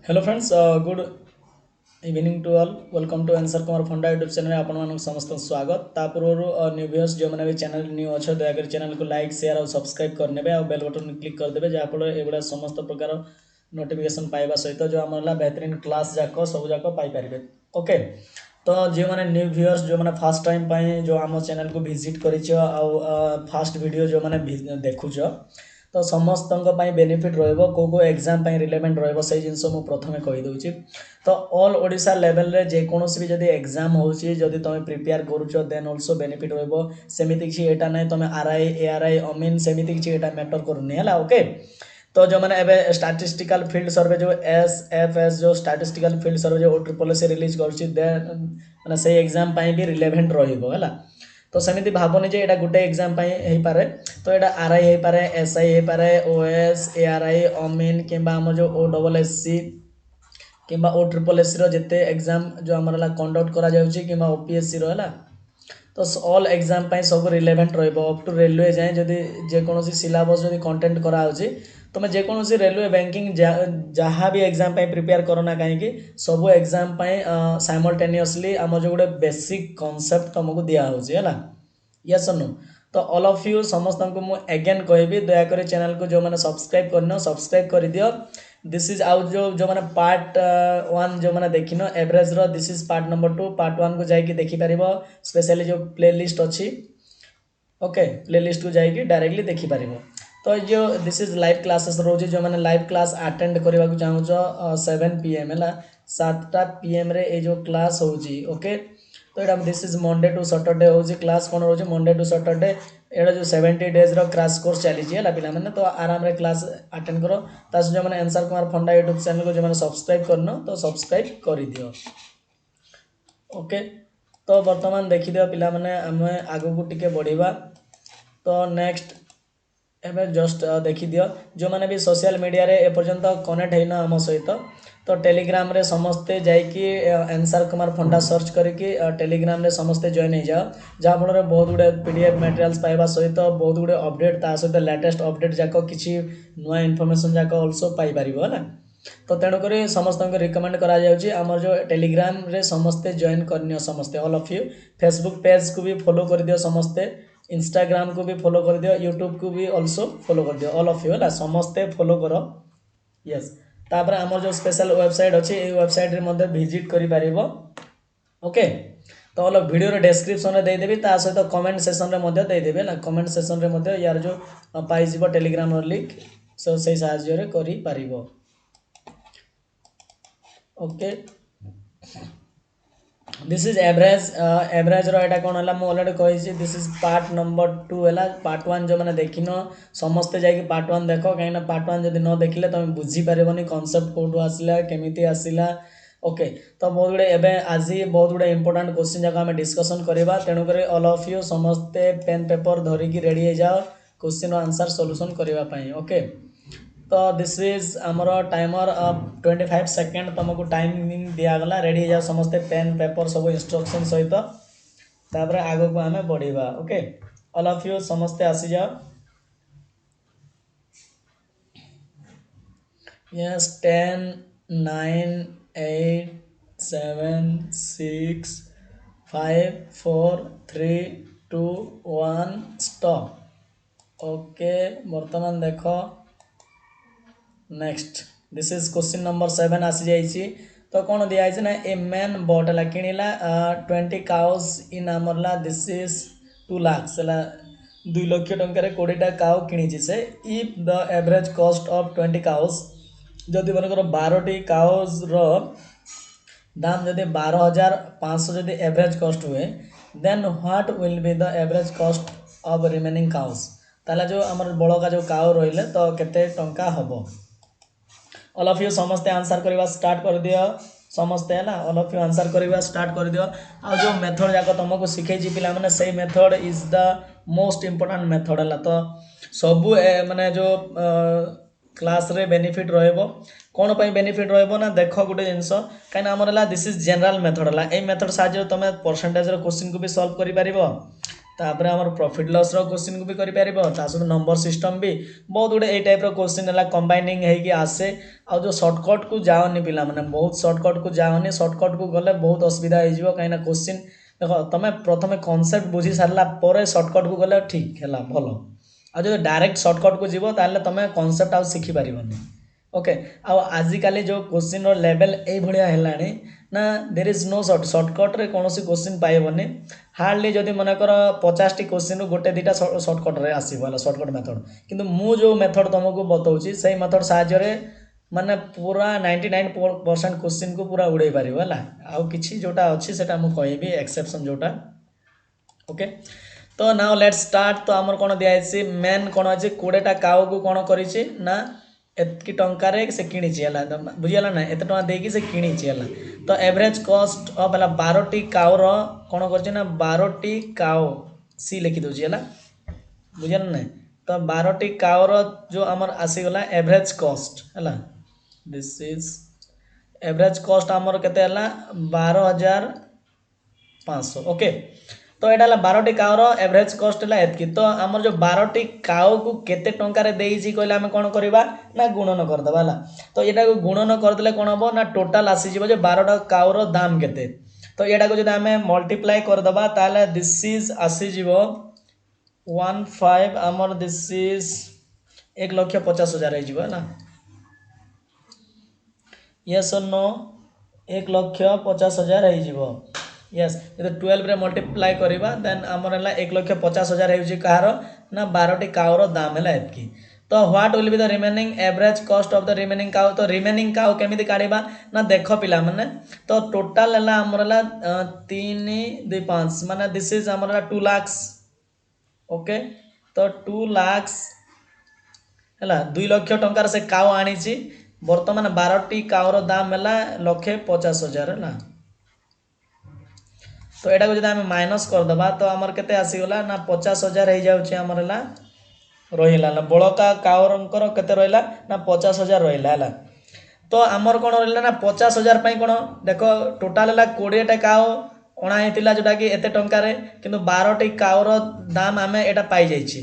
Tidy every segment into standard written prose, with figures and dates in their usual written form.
Hello friends good evening to all welcome to answer Kumar funda YouTube channel आपण समस्त स्वागत ता पूर्व न्यू व्यूअर्स जो मैंने भी चैनल न्यू अच्छे दयाकर चैनल को लाइक शेयर और सब्सक्राइब करने और बेल बटन क्लिक करदे जहाँफल एगुड़ा समस्त प्रकार नोटिफिकेशन पाइबा सहित जो आम बेहतरीन क्लास जाक सब जाक पाइपर ओके। तो जो मैंने न्यू व्यूअर्स जो मैंने फास्ट टाइम जो आम चैनल को विजिट कर फास्ट वीडियो जो मैंने देखुच तो समस्त बेनिफिट रही को एग्जाम रिलेवेंट रही जिनस मुझे प्रथम कहीदे। तो ऑल ओडिशा लेवल रे जेकोसी भी जब एग्जाम होची जदि तुम प्रिपेयर करुच देन ऑल्सो बेनिफिट रमिति किसी एटा ना तुम आरआई एआरआई अमीन सेमती किसी एटा मैटर करूनी है ओके। तो जो मैंने एवं स्टैटिस्टिकल फील्ड सर्वे जो एसएफएस जो स्टैटिस्टिकल फील्ड सर्वे जो ट्रिपल रिलीज कर से एग्जाम भी रिलेवेंट रहा। तो सेमती भावनी जे एटा गोटे एग्जाम हो पारे तो यहाँ आरआई हो पारे एसआई हो पारे ओएस एआरआई अमीन कि जो ओ डबल एससी कि ओ ट्रिपल एससी रेते एग्जाम जो आम कंडक्ट करा ओपीएससी रहा। तो ऑल एग्जाम सब रिलेवेंट रप टू रेलवे जाए जदि जेकोसी सिलेबस जब कंटेंट कराऊँच तुम जेकोसी रेलवे बैंकिंग जहाँ भी एग्जाम प्रिपेयर करना कहीं सब एग्जाम साइमल्टेनियसली आम जो गोटे बेसिक कॉन्सेप्ट तुमको दिखाई यस नो। तो ऑल ऑफ यू समस्त को मुझे अगेन कहबी दयाकोरी चैनल को जो मैंने सब्सक्राइब करन सब्सक्राइब कर दियो। दिस इज आउ जो मैंने पार्ट 1 जो मैंने देखिन average this is part number 2 part 1 को जाकि देखिपर स्पेशली जो प्ले लिस्ट अच्छी ओके प्ले लिस्ट को जाकि डायरेक्टली देखिपर। तो जो दिस इज लाइव क्लासेस रोज जो मैंने लाइव क्लास अटेंड करने को चाहूँ 7 PM है 7टा PM रे ये जो क्लास होची ओके। तो यहाँ this is Monday to Saturday हो क्लास कौन रोज मंडे टू सैटरडे यहाँ जो 70 डेज क्रैश कोर्स चली पे मैंने तो आराम रे क्लास अटेंड करो तास जो मैंने answer Kumar funda YouTube channel को जो मैंने सब्सक्राइब करना तो सब्सक्राइब कर दियो ओके। तो बर्तमान देखिदियो पिला माने आम आगू को टिके बढ़िबा। तो नेक्स्ट एवं जस्ट देखिदियो जो मैंने भी सोशल मीडिया रे एपर्यंत कनेक्ट होना आम सहित तो टेलीग्राम रे समस्ते जाइए आंसर कुमार फंडा सर्च करके टेलीग्राम रे समस्ते जॉइन हो जाओ जहाँफल बहुत गुड़े पीडीएफ मटेरियल्स पाइबा सहित बहुत गुड़े अपडेट ता सहित लेटेस्ट अपडेट जाक किसी नुआ इनफॉरमेशन जाक ऑल्सो पाइपर है। तो तेणुक समस्त रिकमेंड करा जो टेलीग्राम रे समस्ते जॉइन करनी समस्ते all of you Facebook page को भी फॉलो कर दियो समस्ते इंस्टाग्राम को भी फॉलो कर दियो यूट्यूब को भी ऑल्सो फॉलो कर दियो ऑल ऑफ यू है समस्ते फॉलो करो यस। तापर आमर जो स्पेशल वेबसाइट अच्छी ये वेबसाइट रे मध्य विजिट करि परिबो ओके। तो ऑल वीडियो रे डिस्क्रिप्शन रे दे देबी ता सहित कमेंट सेक्शन रे मध्य दे देबे ना कमेंट सेक्शन रे मध्य यार जो पाई जिवो टेलीग्राम रो लिंक सो सही साहाय्य रे करि परिबो okay. This is average average रोटा कौन है मुझे अलरेडी कही दिस इज पार्ट नंबर 2 है पार्ट 1 जो मैंने देखिन समस्ते जाकि पार्ट 1 देख कहीं पार्ट 1 जब न देखिले तुम बुझीपारनि कनसेप्ट कौटू आसला केमी आसला ओके। तो बहुत गुड़े एवं आज बहुत गुड़े इंपोर्टाट क्वेश्चन जाक आम डिस्कसन करवा तेणुक ऑल ऑफ यू समस्ते पेन पेपर धरिकी रेडी हो जाओ क्वेश्चन आंसर सॉल्यूशन करने ओके। तो दिस इज आमर टाइमर 25 सेकेंड तुमको टाइमिंग दिगला रेडी जाओ समस्ते पेन पेपर सब इंस्ट्रक्शन सहित तापर आग को आम बढ़ा ओके। ऑल ऑफ यू समस्ते आसी जाओ यस 10 9 8 7 6 5 4 3 2 1 स्टॉप ओके। बर्तमान देख next this is question number 7 आसी जाइए। तो कौन दिखाई ना ए मैन बट है किणला 20 काउज इन आमरला दिस इज 2 लाख है 2 लाख टकर 20टा काउ कि से if the average cost of 20 cows जदि मनकर 12टी काउज दाम जदि 12,500 जदि एवरेज कॉस्ट हुए then what will be the average cost of remaining cows ताला जो आमर बड़का जो काउ रही तो केते टंका हबो। ऑल ऑफ यू समस्ते आंसर करवा स्टार्ट कर दियो समस्ते है ऑल ऑफ यू आंसर करवा स्टार्ट कर दियो आ जो मेथड जाक तुमको शिखई पिला माने सही method is the most important method है। तो सबू माने जो क्लास रे बेनिफिट रहबो कौन पे बेनिफिट रहबो ना देख गोटे जिनस कहीं आमर दिस इज जनरल मेथड है ये मेथड साहाଯ୍य तुम परसेंटेज क्वेश्चन को भी सॉल्व कर पारिबो तापर आमर प्रॉफिट लॉस रो क्वेश्चन को भी करि परिबो ता सब नंबर सिस्टम भी बहुत गुडे ए टाइप रो क्वेश्चन हला कंबाइनिंग हे कि आसे आ जो शॉर्टकट को जाओनी पिला माने बहुत शॉर्टकट को जाओनी शॉर्टकट को गले बहुत असुविधा हो जिवो काइना क्वेश्चन देखो तमे प्रथमे कांसेप्ट बुझी सारला परे शॉर्टकट को गले ठीक हला भलो आ जो डायरेक्ट शॉर्टकट को जीवो ताले तमे कांसेप्ट आ सिखि परिबोनी ओके आ आजिकाली जो क्वेश्चन रो लेवल ए भलिया हेलानी ना देयर इज नो शॉर्टकट रे कोनोसी क्वेश्चन पाइबोनी हार्डली जदि मन कर 50 टी क्वेश्चन गोटे दीटा शॉर्टकट रे आसीबो हला शॉर्टकट मेथड किंतु मु जो मेथड तुमको बताउची सही मेथड साहाय्य रे माने पूरा 99% क्वेश्चन को पूरा उड़ाई पारिबो हला आ किछि जोटा अछि सेटा मु कहबी एक्सेप्शन जोटा ओके तो नाउ लेट्स स्टार्ट तो हमर कोन दियाइछि मेन कोन अछि 20 टा काउ को कोन करिछि ना एतकी टंका रे से किणी छि हला बुझियला ना एत टंका देकी से किणी छि हला तो एवरेज कॉस्ट ऑफ हला 12 टी काउ रो कोन करछि ना 12 टी काउ सी लिखि दोछि हला बुझियला ना तो 12 टी काउ रो जो हमर आसी गला एवरेज कॉस्ट हला दिस इज एवरेज कॉस्ट हमर केते हला 12500 ओके तो एटा 12 टी काउ रो एवरेज कॉस्ट हला एतकी तो हमर जो 12 टी काउ को केते टंका रे देइछि कहले हम कोन करबा ना गुणन कर दबा हला तो एटा को गुणन कर देले कोन हबो ना टोटल आसी जिवो जे 12 टा काउ रो दाम केते तो एटा को जदि हम मल्टीप्लाई कर दबा ताले दिस इज आसी जिवो 15 हमर दिस इज 1,50,000 हे जिवो हला यस और नो 1,50,000 हे जिवो यस जब 12 रे मल्टीप्लाई करिबा देन हमर हला 1,50,000 हेउजी कहार ना 12 टी काउ रो दाम हला एतकी तो what will be the remaining average cost of the remaining cow तो रिमेनिंग काउ केमिति काढिबा ना देखो पिला माने तो टोटल हला हमर हला 3 2 5 माने दिस इज हमर हला 2 लाख ओके तो 2 लाख हला 2 लाख टंका से काउ आनी छि वर्तमान 12 टी काउ रो दाम हला 1,50,000 हला तो एटा को जदि हम माइनस कर दबा तो हमर केते आसी गला ना 50,000 हे जाउ छी हमर हला रहिला ना बळका काउरंकर केते रहिला ना 50,000 रहिला हला तो हमर कोन रहिला ना 50,000 पई कोन देखो टोटल हला 20 टा काउ ओणा हेतिला जोटा कि एते टंका रे किंतु 12 टी काउ रो दाम हमें एटा पाई जाई छी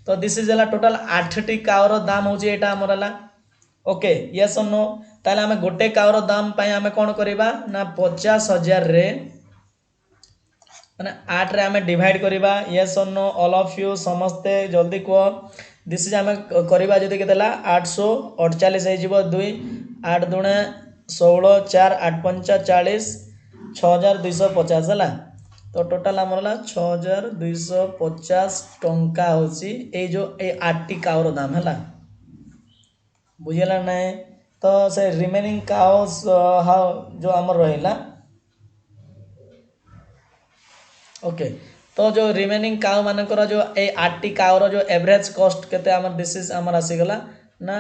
तो दिस इज हला टोटल 8 टी काउ रो दाम होची एटा हमर हला ओके यस और नो ताले हमें गोटे काउ रो दाम पई हमें कोन करबा ना 50,000 रे माने 8 रे हमें डिवाइड करिबा यस और नो ऑल ऑफ यू समस्ते जल्दी को दिस इज हमें करिबा जदी केतला 848 हे जिवो 2 8 दुणे 16 4 8 5 40 6250 हला तो टोटल हमरला 6250 टंका होची ए जो ए 8 टी काउ रो दाम हला बुझियला नै तो से रिमेनिंग काउस हाउ जो हमर रहिला ओके तो जो रिमेनिंग काउ मानकर जो ए 8 टी काउ रो जो एवरेज कॉस्ट केते हमर दिस इज हमर आसी गला ना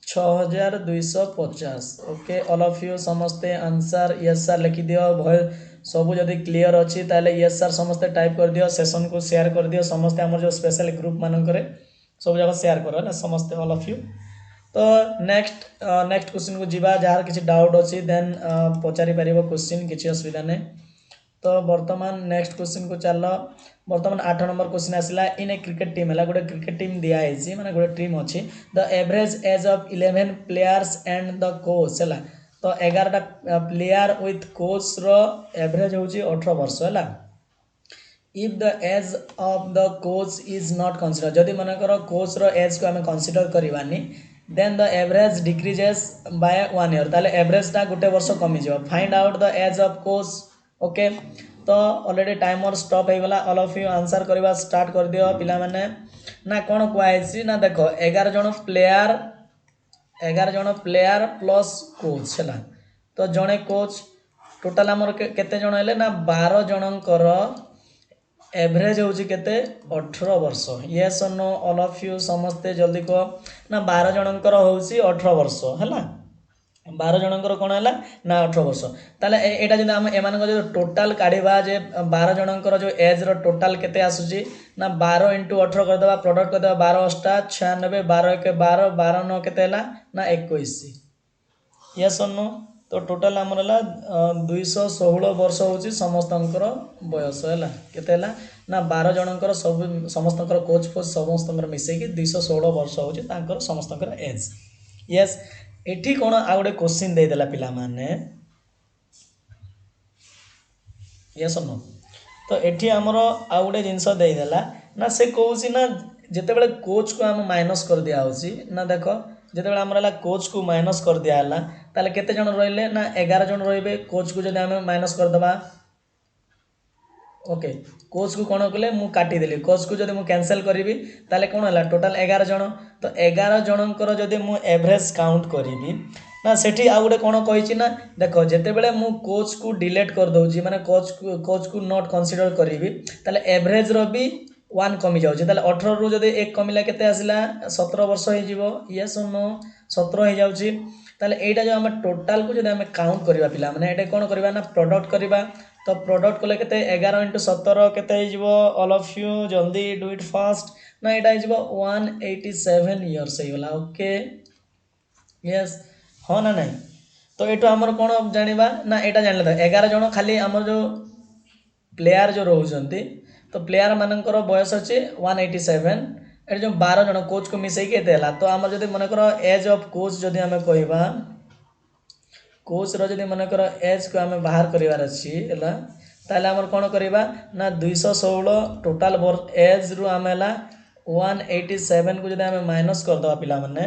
6250 ओके ऑल ऑफ यू समस्ते आंसर यस सर लिखि दियो भय सब जदी क्लियर अछि ताले यस सर समस्ते टाइप कर दियो सेशन को शेयर कर दियो समस्ते हमर जो स्पेशल ग्रुप मानकर सब जगह शेयर करो ना समस्ते ऑल ऑफ यू तो नेक्स्ट क्वेश्चन को जीवा जार किछि डाउट अछि देन पचारि परिबो क्वेश्चन किछि असुविधा नै तो वर्तमान नेक्स्ट क्वेश्चन को चलो वर्तमान 8 नंबर क्वेश्चन आसिला इन ए क्रिकेट टीम हला गोटे क्रिकेट टीम दिया है माने गोटे टीम अछि the average age of 11 players and the coach हला तो 11 टा प्लेयर विथ कोच रो एवरेज होची 18 वर्ष हला if the age of the coach is not consider जदी माने करो कोच रो एज को हमें कंसीडर करबानी then the average decreases by 1 year ताले एवरेज ता गोटे वर्ष कमी जो find out the age of coach okay तो ऑलरेडी टाइमर स्टॉप हो गला ऑल ऑफ यू आंसर करबा स्टार्ट कर दियो पिला माने ना कोन क्वाइसी ना देखो 11 जण प्लेयर प्लस कोच हला तो जणे कोच टोटल हमर केते जण हेले ना 12 जनकर एवरेज होची केते 18 वर्ष यस और नो ऑल ऑफ यू समस्ते जल्दी को ना 12 जनकर होची 18 वर्ष हला 12 जनकर कोन हला ना 18 वर्ष ताले एटा जदि हम एमान को जो टोटल काढिबा जे 12 जनकर जो एज रो टोटल केते आसुची ना 12 * 18 कर देबा प्रोडक्ट कर देबा 12 8 96 12 1 12 12 9 केते हला ना 21 यस और नो तो टोटाल आमर है 216 वर्ष हूँ समस्तଙ୍କର बयस है केते ना 12 जनकर सब समस्तଙ୍କର कोच फोच समस्तଙ୍କର मिसेकी 216 वर्ष हूँ समस्तଙ୍କର एज। यस एठी कौन आ गोटे क्वेश्चन देदेला पिला माने यस नो तो एठी आमर आ गोटे जिनस देदेला ना से कहूँ ना जितेबाला कोच को आम माइनस कर दिया ना देख जितेबाला आमर कोच को माइनस कर दिया ताले केते जन रहिले ना 11 जन रहिबे कोच को जदि आम माइनस करदेबा ओके कोच को कौन कले मु काटिदेली कोच को जब मुझे कैंसल करी ताले कौन है टोटाल 11 जन तो 11 जनकर जदि मु एवरेज काउंट करी ना सेठी आ गोटे कौन कही ना देख जितेबाला मु कोच को डिलीट कर दौची माने कोच को नॉट कंसीडर करी ताले एवरेज रो भी 1 कमी जाऊँगी ताले 18 रु जदि 1 कमिला केते आसिला 17 वर्ष हो यस नो 17 हो जाऊँगी ताले एटा जो आम टोटाल को जब आम काउंट करवा पिला माने एटा कौन करवा ना प्रोडक्ट करवा तो प्रोडक्ट कले केते 11 × 17 केते हो ऑल ऑफ यू जल्दी डू इट फास्ट ना यहाँ हो 187 इयर्स होगा ओके यस हाँ ना नहीं तो ये आमर कौन जाना ना यहाँ जान 11 जन खाली आमर जो प्लेयर जो रोचे तो प्लेयर मानकर बयस अच्छे 187 ये जो 12 जन कोच को मिसई के तो आम जब मनकर एज ऑफ कोच जदि आम कहवा कोच रो मनकर एज को आम बाहर करार अच्छी ताले आमर कौन करवा ना 216 टोटाल एज रु आम 187 को जब आम माइनस करदे पिला माने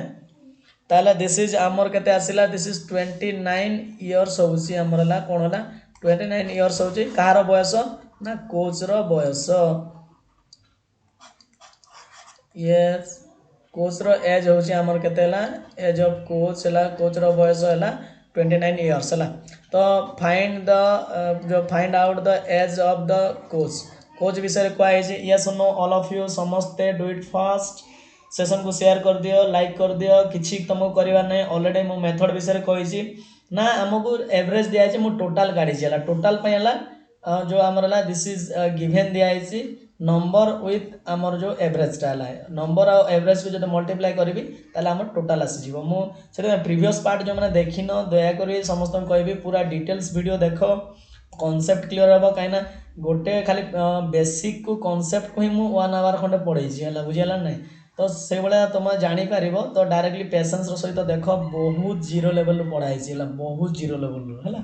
ताले दिस इज आमर केते आसिला दिस इज 29 इयर्स होउची आमर ला कोन होला 29 इयर्स होउची कहार बयस ना कोच रो बयस यस कोच रो एज होउची आमर केते ला एज ऑफ कोच ला कोच रो बयस होला 29 इयर्स है तो find out the age of the coach विषय कहुई yes no all of you समस्ते डू इट फास्ट सेशन को शेयर कर दियो लाइक कर दियो किसी तुमको करवा नहीं ऑलरेडी मो मेथड विषय कही ना आमको एवरेज दिखाई मु टोटाल काढ़ी टोटाल जो आमर दिस इज गिवेन दिखाई नंबर विथ आमर जो एवरेजटा है नंबर आ एवरेज को जो मल्टीप्लाई करी ताले आमर टोटाल आसीज मुझे प्रीवियस पार्ट जो मैंने देखिन दयाकोर समस्त कहि पूरा डिटेल्स वीडियो देख कॉन्सेप्ट क्लियर हम कहीं गोटे खाली बेसिक को कॉन्सेप्ट को ही मुझे 1 आवर खंडे पढ़े बुझीगला ना तो से भाया तुम जापर तो डायरेक्टली पेशेंस सहित देख बहुत जीरो लेवल पढ़ाई बहुत जीरो लेवल है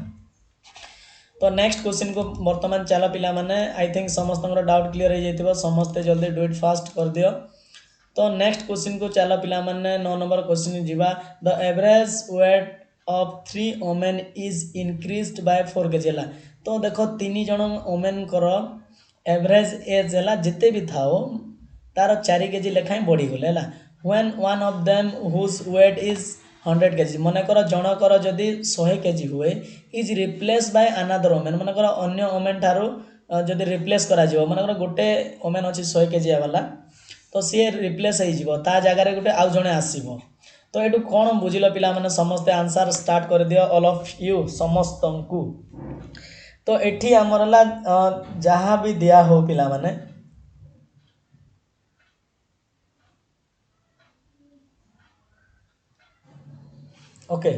तो नेक्स्ट क्वेश्चन को बर्तमान चल पिला माने आई थिंक समस्त डाउट क्लियर हो जाइए समस्ते जल्दी डू इट फास्ट कर दियो तो नेक्स्ट क्वेश्चन को चल पिला माने 9 नंबर क्वेश्चन जीवा the average weight of 3 women is increased by 4 kg है तो देखो 3 जन वोमेन कर एवरेज एज है जिते भी था तार 4 kg लेखाएं बढ़ीगले है when one of them whose weight is 100 kg मनकर जनकर जदि 100 kg हुए is replace by another women मनकर अन्य वोमेन ठारू जदि रिप्लेस करा जिवो मनकर गोटे वोमेन अच्छी 100 kg वाला तो सी रिप्लेस हो जगार गोटे आउ जड़े आसो तो ये कौन बुझिल पिला माने समस्ते आंसर स्टार्ट कर दियो ऑल ऑफ यू समस्त को तो एठी आमर जहाँ भी दिया हो पिला माने ओके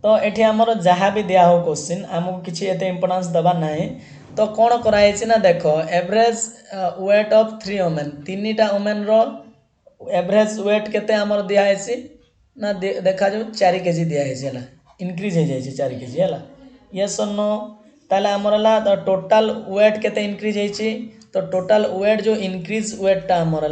तो ये आमर जहाँ भी दिया हो क्वेश्चन आमको किसी एते इम्पोर्टेंस दबा नहीं तो कौन कराई ना देख एवरेज वेट ऑफ 3 वोमेन 3टा वोमेन रो एवरेज वेट केते आमर दिखाई ना देखा जो 4 kg दिखाई है इनक्रीज हो जाए 4 kg है यस नो ताले आमर है टोटाल वेट केते इनक्रीज होती तो टोटाल वेट जो इनक्रीज वेटटा आमर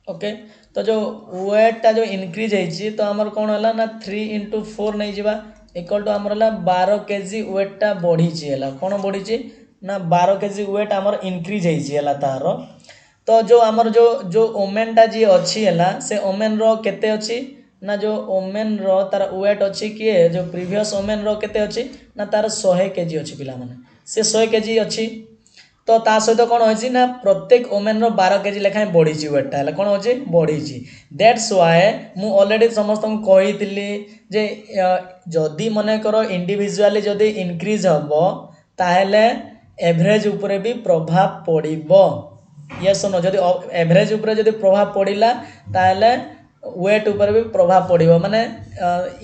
ओके तो जो वेटटा जो इनक्रीज होती तो आमर कौन है ना 3 × 4 नहीं जावा इक्वल टू आमर 12 kg वेटटा बढ़ी है कौन बढ़ी ना 12 kg वेट आमर इनक्रीज है तार तो जो आमर जो वोमेनटा जी अच्छी है से वोमेन रो केते अच्छी ना जो वोमेन रो तार वेट अच्छी किए जो प्रीवियस वोमेन रो केते अच्छी ना तार 100 kg अच्छी पिला माने से 100 kg अच्छी तो ता सहित कौन होची ना प्रत्येक वोमेन रो 12 kg लेखाएं बढ़ी वेटटा है कौन होची बढ़ी दैट्स व्हाई मु ऑलरेडी समस्त कही जे जदि मन कर इंडिविजुअली जदि इनक्रीज हम ताहले एवरेज उपरे भी प्रभाव पड़िबो यस नो जदि एवरेज उपरे जदि प्रभाव पड़िला ताहले वेट ऊपर भी प्रभाव पड़ो माने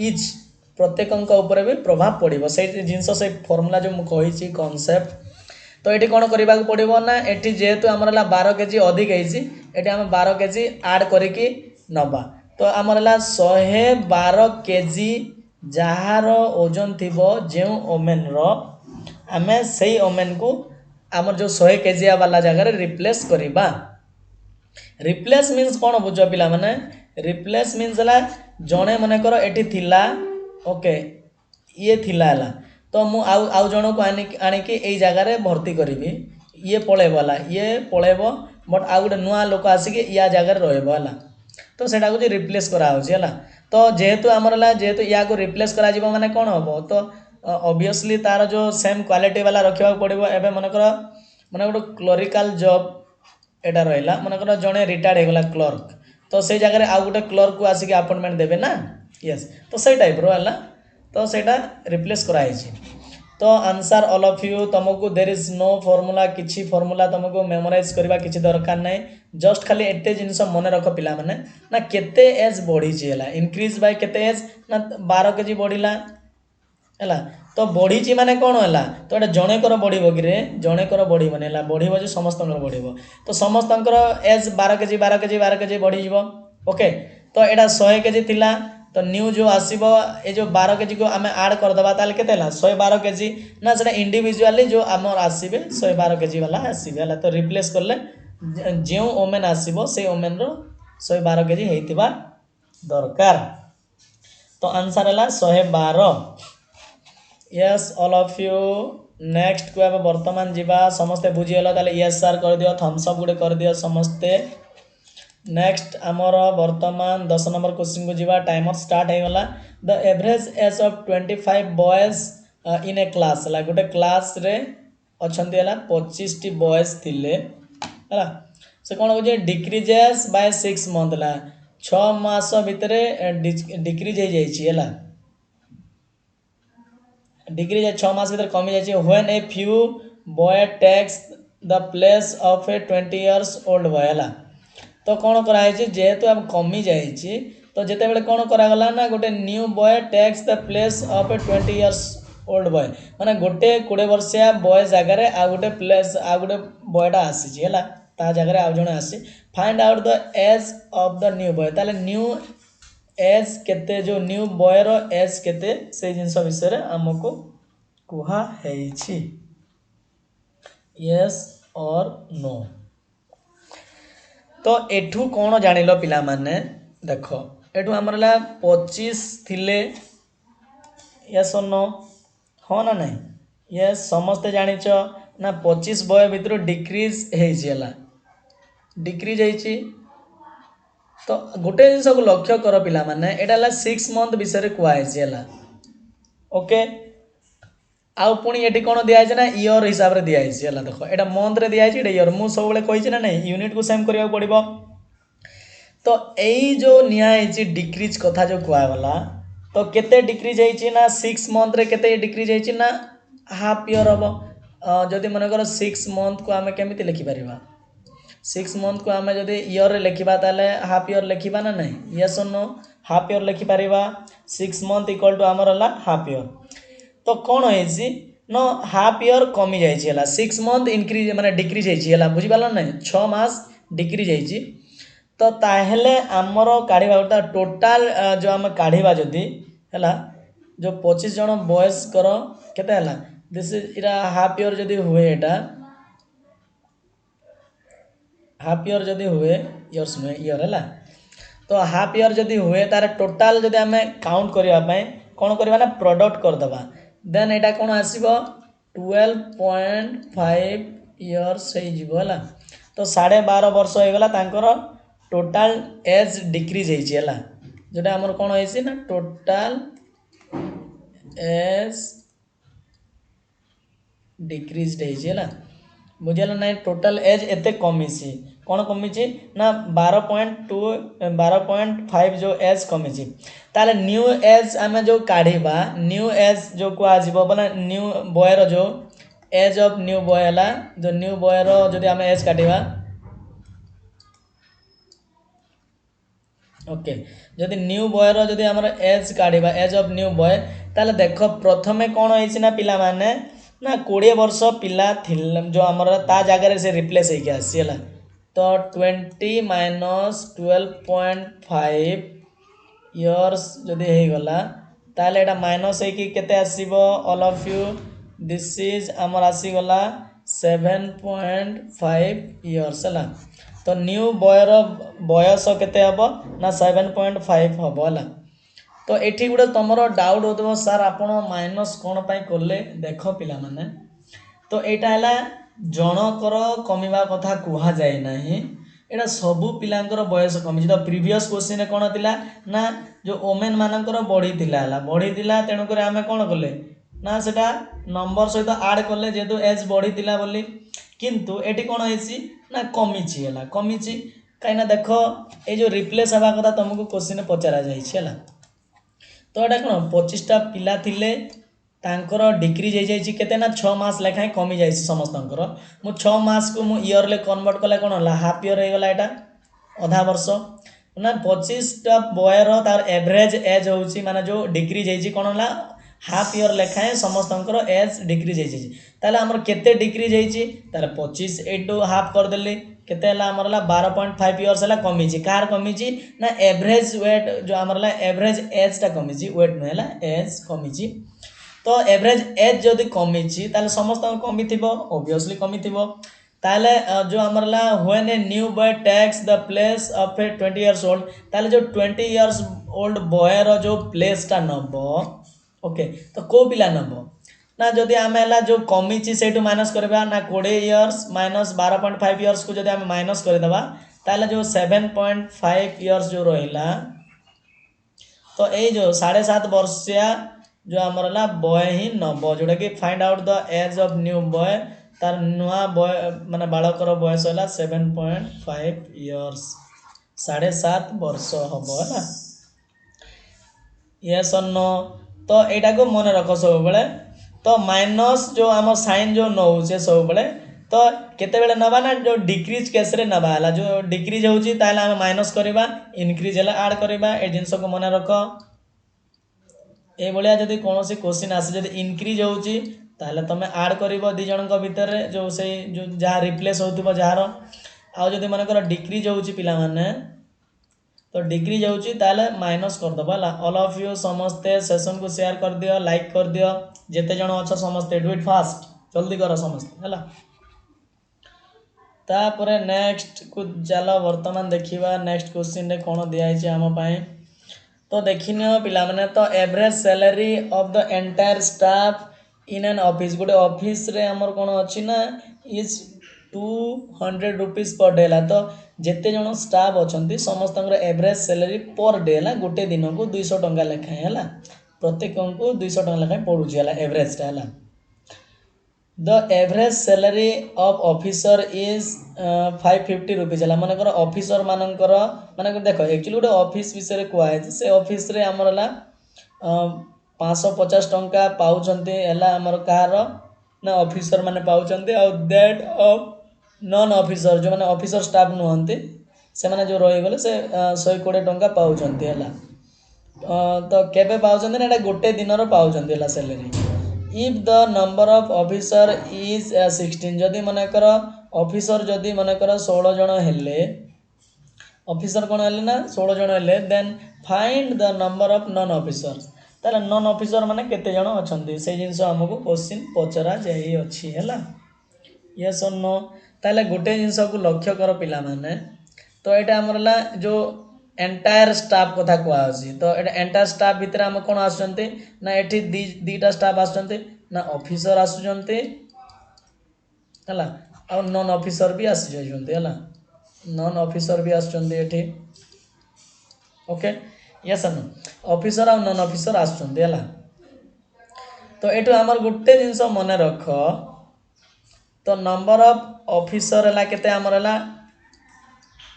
इज प्रत्येक ऊपर भी प्रभाव पड़ो से जिनस से फर्मुला जो मुझे कॉन्सेप्ट तो ये कौन करने पड़ो ना ये जेहेतु आमर 12 केजी अधिक होती आम 12 केजी आड करके नवा तो आमर 112 केजी जार ओजन थी जो ओमेन आम से ओमेन को आमर जो 100 केजिया वाला जगह रिप्लेस करवा रिप्लेस मीन्स कौन बुझ पिला माने रिप्लेस मीन्स है जड़े मनकर एटी थिला ओके ये थिला है तो मु आउ जन को आणिकी यही जगार भर्ती करी ये पलैबला ये पलैब बट आउ गोटे नुआ लोक आसिक या जगार रहा तो सेटा को रिप्लेस कराला तो जेहेतु आमर जेहेतु या रिप्लेस करा माने कौन हम तो ऑब्वियसली तार जो सेम क्वालिटी वाला रखा पड़ो एवं मनकर माने गोटे क्लरिकाल जॉब एटा रहा मनकर जड़े रिटायर्ड होगला क्लर्क तो से जगह आउ गोटे क्लर्क को आसिक अपॉइंटमेंट देवे ना यस तो से टाइप रहा तो सेटा रिप्लेस कराई तो आंसर ऑल ऑफ यू तुमको देर इज नो फॉर्मूला किसी फॉर्मूला तुमको मेमोराइज करवा किसी दरकार नहीं जस्ट खाली एते जिनस मन रख पिला माने ना केते एज बढ़ी इनक्रीज बाय केते एज ना 12 केजी बढ़िला है तो बढ़ी माने कौन है तो ये जनेकर बढ़ कि जनेकर बढ़ बढ़ जो समस्त बढ़ तो समस्त एज 12 केजी 12 केजी 12 केजी बढ़ी ओके तो यहाँ 100 केजी थिला तो न्यू जो आसो ये जो 12 केजी को आम आड करदे ताल के 112 केजी ना से इंडिविजुअली जो आम आसवे 112 केजी वाला आसवे है तो रिप्लेस कले जो ओमेन आसो से ओमेन 112 केजी होता दरकार तो आंसर है 112 yes all of you next को अब वर्तमान जीवा समस्ते बुझीगल ताले यस सर कर दियो थम्स अप गुटे कर दियो समस्ते नेक्स्ट आमर वर्तमान 10 नंबर क्वेश्चन को जीवा टाइमर स्टार्ट हो गला the average age of 25 boys in A class है गोटे क्लास रे अच्छे 25 टी बॉयज थिले है से कौन हो डिक्रीजेस बाय 6 मंथ है 6 मास भितर डिक्रीज हो जाए डिग्री 6 मास भीतर कमी जाए when a few boy takes the place of a 20 years old boy है तो कौन कराई जेहेतु अब कमी जाए तो जिते बड़े कौन करागला ना गोटे new boy takes the place of a 20 years old boy माने गोटे 20 वर्षिया बॉय जगार आ गोटे प्लेस आ गोटे बॉयटा आसी है ता जगह आउ जड़े आसी find out the age of the new boy ताले न्यू एज केते जो न्यू बॉयर एज केते से जिनस विषय आमको कुहा है यस और नो तो एठू कौन जानिल पिला माने देख एठू आमर 25 थिले यस और नो हाँ ना नहीं यस समस्ते जानिच ना 25 बॉय भितर डिक्रीज है डिक्रीज है तो गोटे जिन को लक्ष्य कर पिला माने एटा 6 मंथ विषय कहला ओके आउ पुणी ये कौन दिखाई ना इयर हिसाब से दिखाई है देख ये मंथ रे दिखाई इयर मुझे सब कही ना नहीं यूनिट को सेम करा पड़ो तो यही जो नियाई डिक्रीज कथा जो कहगला तो केते डिक्रीज है ना 6 मंथ रे केते डिक्रीज है ना हाफ इयर हम जदि मनकर 6 मंथ को आम केमी लिखिपर 6 मंथ को आम जब इयर रे लिखा ताले हाफ इयर लिखा ना नहीं यस नो हाफ इयर लिखिपर 6 मंथ इक्वल टू आमर है हाफ इयर तो कौन है नो हाफ इयर कमी जाइए 6 मंथ इनक्रीज माने डिक्रीज है बुझीपार ना 6 मास डिक्रीज है तो ताहले आमर काढ़ा टोटाल जो आम काढ़ा जदि है जो 25 जन बॉयज कर केते दिस इज हाफ इयर जदि हुए यहाँ हाफ इयर जदि हुए इयर्स नुहे इयर है तो हाफ इयर जदि हुए तार टोटाल जदि आम काउंट करने कौन करवा ना प्रोडक्ट करदे देन यहाँ कौन आसो 12.5 इयर्स है तो 12.5 वर्ष होगला टोटाल एज डिक्रीज है जोटा आमर कौन है ना टोटाल एज डिक्रीज है बुझल ना टोटाल एज एते कमी कौन कमी ना 12.5 जो एज कमी ताले न्यू एज आम जो काढ़ा न्यू एज जो कह बोले न्यू बॉयर जो एज ऑफ न्यू बॉय है जो न्यू बॉयर जदि आम एज काढ़ा ओके जदि न्यू बॉयर जदि आमर एज काढ़ा एज ऑफ न्यू बॉय ताले देख प्रथमे कौन होइछि ना पिला माने ना 20 वर्ष पिला थिल जो आमर ता जगह से रिप्लेस होके आसी हला तो 20 माइनस 12.5 इयर्स जदि हे गला ताले एटा माइनस है कि केते आसीबो all of you this is आमर आसी गला 7.5 इयर्स हला तो न्यू बॉयर बयस केते हबो ना 7.5 हबो हला तो एठी गुडे तमरो डाउट होतबो सर आपण माइनस कोन पई करले देखो पिला माने तो एटा हला जनकर कमिबा कथा कुहा जाय नाही एटा सबु पिलांकर बयस कमी तो प्रीवियस क्वेश्चन कोन थिला ना जो ओमेन मानकर बढ़ी थिला हला बढ़ी थिला तेनु करे हमें कोन करले ना सेटा नंबर सहित ऐड करले जेतु एज बढ़ी थिला बोली किंतु एटी कोन होइछि ना कमिछि हला कमिछि काइना देखो ए जो रिप्लेस हवा कथा तुमको क्वेश्चन पचरा जाइछि हला तो एटा कोन 25 टा पिला थिले तांकर डिक्रीज हो जाइछि केते ना 6 मास लेखाय कमी जाइछि समस्तंकर मु 6 मास को मु ईयर ले कन्वर्ट कले कोन होला हाफ ईयर हे गला एटा आधा वर्ष ना 25 टा बॉयर तार एवरेज एज होछि माने जो डिक्रीज होइछि कोन होला हाफ ईयर लेखाए समस्तंकर एज डिक्रीज होइछि ताले हमर केते डिक्रीज होइछि ताले 25 इनटू हाफ कर देली केते हला हमर हला 12.5 इयर्स हला कमिछि कार कमिछि ना एवरेज वेट जो हमर हला एवरेज एज ता कमिछि वेट न हला एज कमिछि तो एवरेज एज जदि कमिछि ताले समस्त कमी थिबो ऑब्वियसली कमी थिबो ताले जो हमर हला when a new boy takes the place of a 20 years old ताले जो 20 इयर्स ओल्ड बॉय रो जो प्लेस ता नबो ओके तो को पिला नबो ना जदि आमे हला जो कमिछि सेटु माइनस करबा ना 20 इयर्स माइनस 12.5 इयर्स को जदि आमे माइनस कर देबा ताले जो 7.5 इयर्स जो रहिला तो ए जो 7.5 वर्षिया जो हमर हला बॉय ही नबो जोटा कि find out the age of new boy तार नुआ बॉय माने बालकर बयस होला 7.5 इयर्स 7.5 वर्ष हबो हला यस और नो तो एटा को मन रख सब बेले तो माइनस जो आम साइन जो नौ से सब बेले तो केते बेले नबा ना जो डिक्रीज केस रे नबा हला जो डिक्रीज होउची ताले हम माइनस करबा इंक्रीज हला ऐड करबा ए जिंस को मन रख ए बलिया जदी कोनोसी क्वेश्चन आसे जदी इंक्रीज होउची ताले तमे ऐड करबो दि जन को भीतर जो से जो जहा रिप्लेस होतबो जहार आ जदी मन कर डिक्रीज होउची पिला माने तो डिग्री जाउची ताले माइनस कर दबा ला ऑल ऑफ यू समस्त सेशन को शेयर कर दियो लाइक कर दियो जेते जण अच्छा समस्त डू इट फास्ट जल्दी करो समस्त हला तापरे नेक्स्ट को जाला वर्तमान देखिबा नेक्स्ट क्वेश्चन रे कोन दिया छि हम पई तो देखिनियो पिला माने तो average salary of the entire staff in an office गुडे ऑफिस रे हमर कोन अछि ना इज 200 रुपीस पर डे ला तो जेते जण स्टाफ अछंती समस्त एवरेज सैलरी पर डे ला गोटे दिन को 200 टंका लेखाए हला प्रत्येक को 200 टंका लेखाए पडुची हला एवरेज टा हला the average salary of officer is 550 rupees हला माने कर ऑफिसर मानकर माने देखो एक्चुअली गोटे ऑफिस विषय रे कोआ है से ऑफिस रे हमर हला 550 टंका पाउचंती हला हमर कार ना ऑफिसर माने पाउचंती आ दैट ऑफ नॉन ऑफिसर जो माने ऑफिसर स्टाफ नुहंती से माने जो रही गले से 120 टंका पाउचंती हला तो केबे पाउचंती ना एटा गोटे दिन रो पाउचंती हला salary if the number of officer is 16 जदी माने कर ऑफिसर जदी माने कर 16 जण हेले ऑफिसर कोन हेले ना 16 जण हेले then find the number of non officers ताले नॉन ऑफिसर माने केते जण अछंती से जिंस हमको क्वेश्चन पचरा जाई अछि हला यस और नो ताले गोटे जिंस को लक्ष्य कर पिला माने तो एटा हमरला जो एंटायर स्टाफ कथा कुआ अछि तो एटा एंटायर स्टाफ भीतर हम कोन आछंती ना एठी दीटा स्टाफ आछंती ना ऑफिसर आछंती हला और नॉन ऑफिसर भी आसी जायछंती हला नॉन ऑफिसर भी आछंती एठी ओके यस नो ऑफिसर और नॉन ऑफिसर आछंती हला तो एठो हमर गोटे जिंस मने रख तो नंबर ऑफ ऑफिसर हला केते हमर हला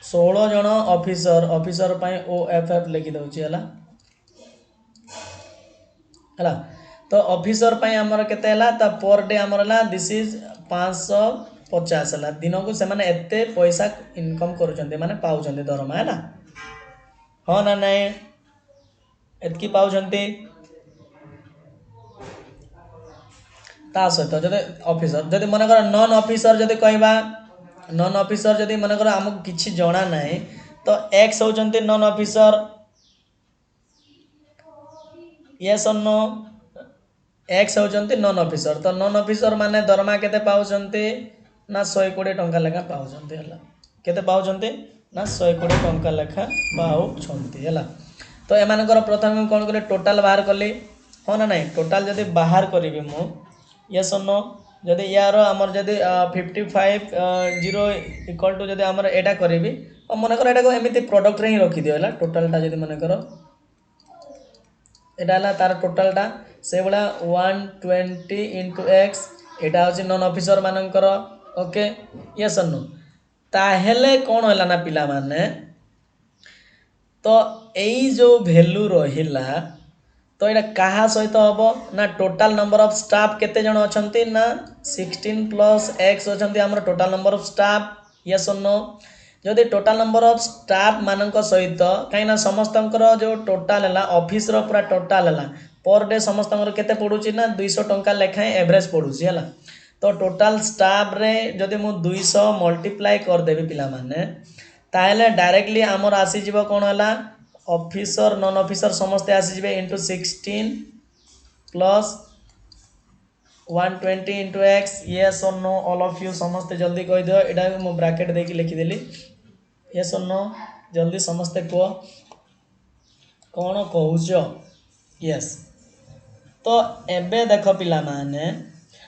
16 जण ऑफिसर पई ओएफएफ लिखि दउची हला हला तो ऑफिसर पई हमर केते हला त पर डे हमर हला दिस इज 550 हला दिन को से माने एते पैसा इनकम करूचंती माने पाउचंती दरमा हला हाँ ना नहीं एतकी पाउछंती ता सहित जदि ऑफिसर जदि मनकर नॉन ऑफिसर जदि कहबा नॉन ऑफिसर जदि मनकर हमको किछि जणा नाही तो एक्स होचंती नॉन ऑफिसर यस और नो एक्स होचंती नॉन ऑफिसर तो नॉन ऑफिसर माने दरमा केते पाउछंती ना 120 टंका लेखा पाउछंती हला केते पाउछंती ना 120 टंका लेखा पाउछंती हला तो एमानकर प्रथम कोन कले टोटल बाहर कली हो ना नहीं टोटल जदि बाहर करिवि मु यस और नो जदि यार आमर जदि 55 0 इक्वल टू जदि आमर एटा करिवि मनकर एटा को एमिति प्रोडक्ट रे ही रखि दियो हला टोटलटा जदि मनकर एटा हला तार टोटलटा से बला 120 into x एटा होची नॉन ऑफिसर मानकर ओके यस और नो ताहेले कोन होला ना पिला माने तो एई जो वैल्यू रहिला तो एटा कहा सहित हबो ना टोटल नंबर ऑफ स्टाफ केते जण अछंती ना 16 प्लस x अछंती हमर total number of staff yes और नो जदि टोटल नंबर ऑफ स्टाफ मानक सहित कहीं समस्तंकर जो टोटल है ऑफिस रो पूरा टोटल है पर डे समस्तंकर केते पडुची ना 200 टंका लेखाएं एवरेज पडुची है तो टोटल स्टाफ रे जदि मु 200 मल्टीप्लाई कर देबी पिला माने ताहेले डायरेक्टली हमर आसी जीवो कोन हला ऑफिसर नॉन ऑफिसर समस्त आसी जीवे into 16 plus 120 into x yes or no all of you समस्त जल्दी कह दियो एटा मु ब्रैकेट देकी लिखि देली yes or no जल्दी समस्त को कोन कहउछो yes तो एबे देखो पिला माने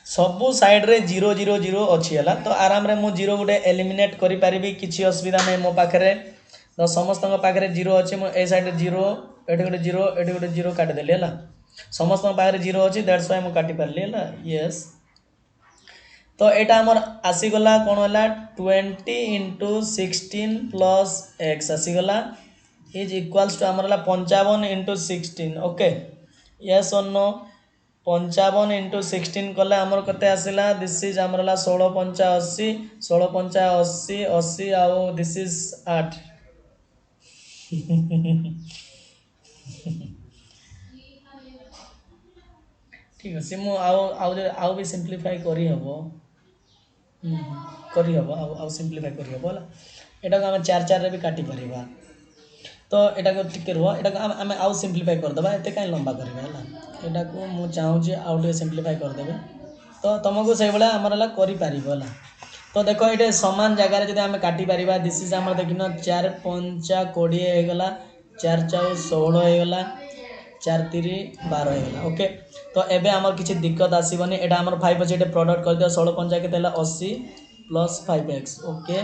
सबु साइड रे 0 0 0 अछि हला तो आराम रे मु 0 गुटे एलिमिनेट करि परिबी किछि असुविधा नै मो पाखरे तो समस्त पाखरे 0 अछि मु ए साइड 0 एठी गुटे 0 एठी गुटे 0 काट देली हला समस्त पाखरे 0 अछि दैट्स व्हाई मु काटी परली हला यस तो एटा हमर आसी गला कोन होला 20 into 16 plus x आसी गला इज इक्वल्स टू हमर होला 55 into 16 ओके यस और नो 55 into 16 कले हमर कते आसिला दिस इज हमर होला 16 5 80 16 5 80 80 आउ दिस इज 8 ठीक है मु आउ भी सिंप्लीफाई करी हबो करी हबो आउ सिंप्लीफाई करी हबो होला एटा को हम 4 4 रे भी काटी परिबा तो एटा को टिके रहो एटा को हम आउ सिंप्लीफाई कर दबा एते काई लंबा करबा होला एटा को मु चाहू जे आउ टे सिंप्लीफाई कर देबे तो तुमको सही बला हमर होला करी पारिबो होला तो देखो एटे समान जगह रे जदि हम काटी परिबा दिस इज हमर देखिनो 4 5 20 हे गला 4 4 16 हे गला 4 3 12 हे गला ओके तो एबे हमर किछि दिक्कत आसीबनी एटा हमर 5 अछि एटे प्रोडक्ट कर दियो 16 5 के देला 80 प्लस 5x ओके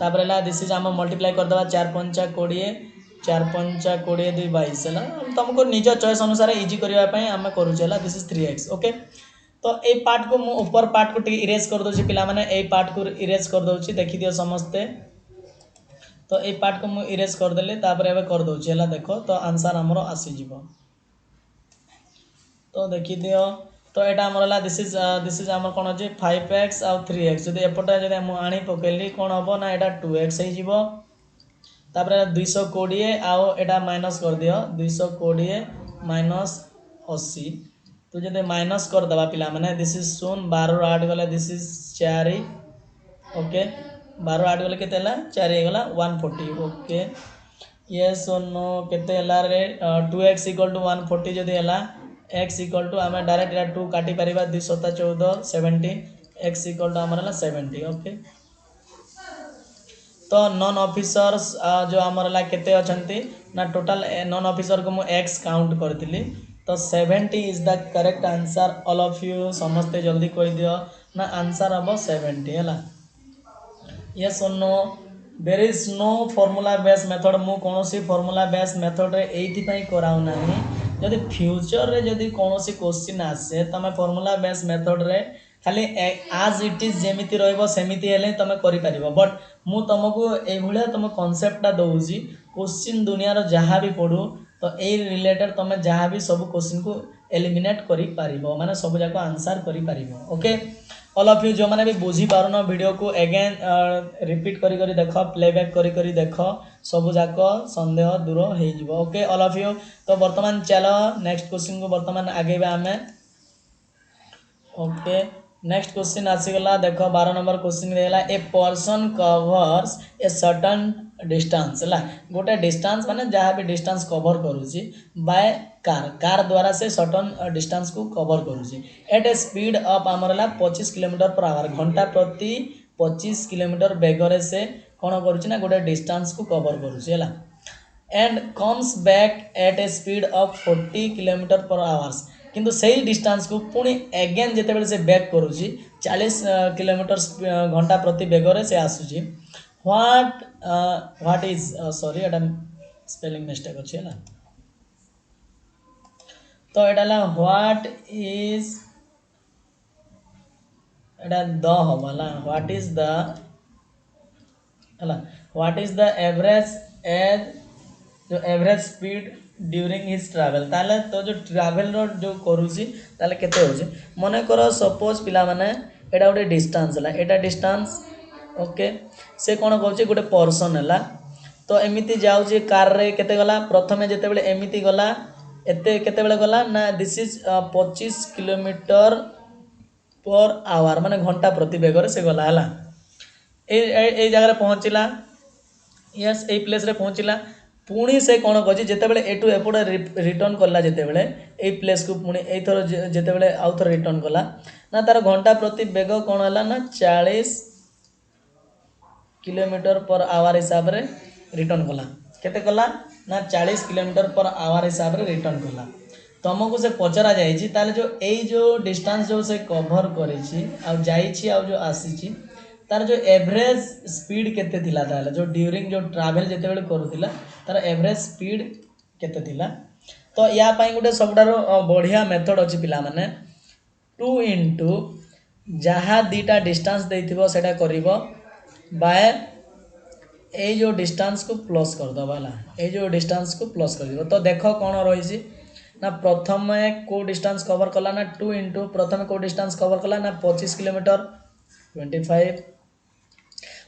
तापर ला दिस इज हम मल्टीप्लाई कर दबा 4 5 20 4 5 20 2 22 है तुमको निज चॉइस अनुसार इजी करबा पई हम करू छला दिस इज 3x ओके तो ए पार्ट को मु ऊपर पार्ट को इरेज कर दोची पिला माने ए पार्ट को इरेज कर दोची देखि दियो समस्ते तो ए पार्ट को मु इरेज कर देले तापर एबे कर दोची हला देखो तो आंसर हमरो आसी जीवो तो देखि दियो तो एटा हमरला दिस इज हमर कोन अछि 5x आ 3x जदि एपटा जदि हम आनी पकेली कोन हबो ना एटा 2x हे जीवो तापर 220 आ एटा माइनस कर दियो 220 माइनस 80 तो जदि माइनस कर दबा पिला माने दिस इज 12 8 गले दिस इज 4 ओके 12 8 गले केते हला 4 हे गला 140 ओके यस और नो केते हला रे 2x = 140 जदि हला x = हमें डायरेक्ट या 2 काटी परिबा 2 7 14 70 x = हमर हला 70 ओके तो नॉन ऑफिसर्स जो हमर हला केते अछंती ना टोटल नॉन ऑफिसर को मु x काउंट करतिली तो 70 is the correct answer all of you समस्ते जल्दी कह दियो ना आंसर अब 70 है यस और no there is no formula base method मु कोनोसी फॉर्मूला बेस मेथड रे एथि पई कराउ नाही जदि फ्यूचर रे जदि कोनोसी क्वेश्चन आसे तमे फॉर्मूला बेस मेथड रे खाली आज इट इज जेमिति रहइबो सेमिति हेले तमे करि परिबो बट मु तुमको ए भलिया तुम कांसेप्टटा दउजी क्वेश्चन दुनिया रो जहां भी पढू तो ए रिलेटेड तमे जहां भी सब क्वेश्चन को एलिमिनेट करि पारिबो माने सब जाको आंसर करि पारिबो ओके ऑल ऑफ यू जो माने भी बुझी पारनो वीडियो को अगेन रिपीट करी करी देखो प्लेबैक करी करी देखो सबू जाक संदेह दूर हो। Okay all of you. तो वर्तमान चलो नेक्स्ट क्वेश्चन को वर्तमान आगे आमे। ओके नेक्स्ट क्वेश्चन आसीगला देख 12 नंबर क्वेश्चन देला a person covers a certain distance है गोटे डिस्टेंस माने जहाँ भी डिस्टेंस कवर करूची बाय कार द्वारा से सर्टन डिस्टेंस को कवर करूची एट ए स्पीड ऑफ आमर 25 किलोमीटर पर आवर घंटा प्रति 25 किलोमीटर बेगरे से कौन करुची ना गोटे डिस्टेंस को कवर करूची है and comes back at A speed of 40 kilometre पर आवर्स किंतु सही डिस्टेंस को पुणी एगेन जिते से बैक करुची 40 किलोमीटर घंटा प्रति बेगरे से आसूची व्हाट इज सॉरी एटा स्पेलिंग मिस्टेक अच्छी है तो एटा व्हाट इज एटा द हवाला what is the what is the average age जो average speed during his travel ताले तो जो ट्रैवल रो जो करूची ताले केते होची मने करो सपोज पिला माने एटा गोटे डिस्टेंस है एटा डिस्टेंस ओके से कौन कौचे गोटे पर्सन है तो एमती जाऊँगी कार रे केते गला प्रथमे जेते बेले एमती गला एते केते बेले गला ना this is 25 kilometre per hour माने घंटा प्रति बेगर से गला है ए जगह पहुँचला यस ए प्लेस रे पहुँचला पुणी से कौन कौच जिते एटू एपटे रिटर्न कला जिते ए प्लेस को पुणी एथर जिते आउ थर रिटर्न कला ना तार घंटा प्रति बेग कौन है ना 40 किलोमीटर पर आवर हिसाब रे रिटर्न कला केते कला ना 40 किलोमीटर पर आवर हिसाब रे रिटर्न कला तुमको से पचरा जाइए ताले जो डिस्टेंस जो से कवर करिछि आ जाइछि आ जो आसीछि तार जो एवरेज स्पीड केते थिला ताले जो ड्यूरिंग जो ट्रैवल जेते बेले करूथिला तार एवरेज स्पीड केते थिला तो या पाई गुटे सबडारो बढ़िया मेथड अछि पिला माने 2 into जहाँ दीटा डिस्टेंस देथिबो सेटा करिवो बाय ए जो डिस्टेंस को प्लस कर दो वाला ए जो डिस्टेंस को प्लस कर दिबो तो देखो कोन रहिछि ना प्रथम को डिस्टेंस कवर कला ना 2 into प्रथम को डिस्टेंस कवर कला ना 25 किलोमीटर 25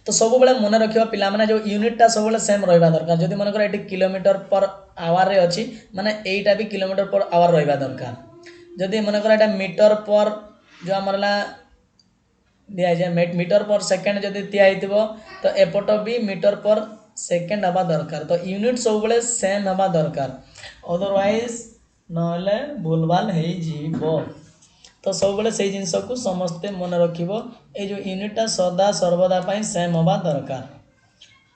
तो सब बेले मन रखिबा पिला माने जो यूनिटटा सब बेले सेम रहबा दरकार जदि मन कर एटी किलोमीटर पर आवर रे अछि माने एटा भी किलोमीटर पर आवर रहबा दरकार जदि मन कर एटा मीटर पर जो हमरला दिया जाय मीटर पर सेकंड जदि दिया हितबो तो एपट भी मीटर पर सेकंड हबा दरकार तो यूनिट सब बेले सेम हबा दरकार अदरवाइज नले भूलभाल हे जीवो तो सब बेले से जिनस को समस्ते मन रखिबो ए जो यूनिटा सदा सर्वदा पाई सेम हबा दरकार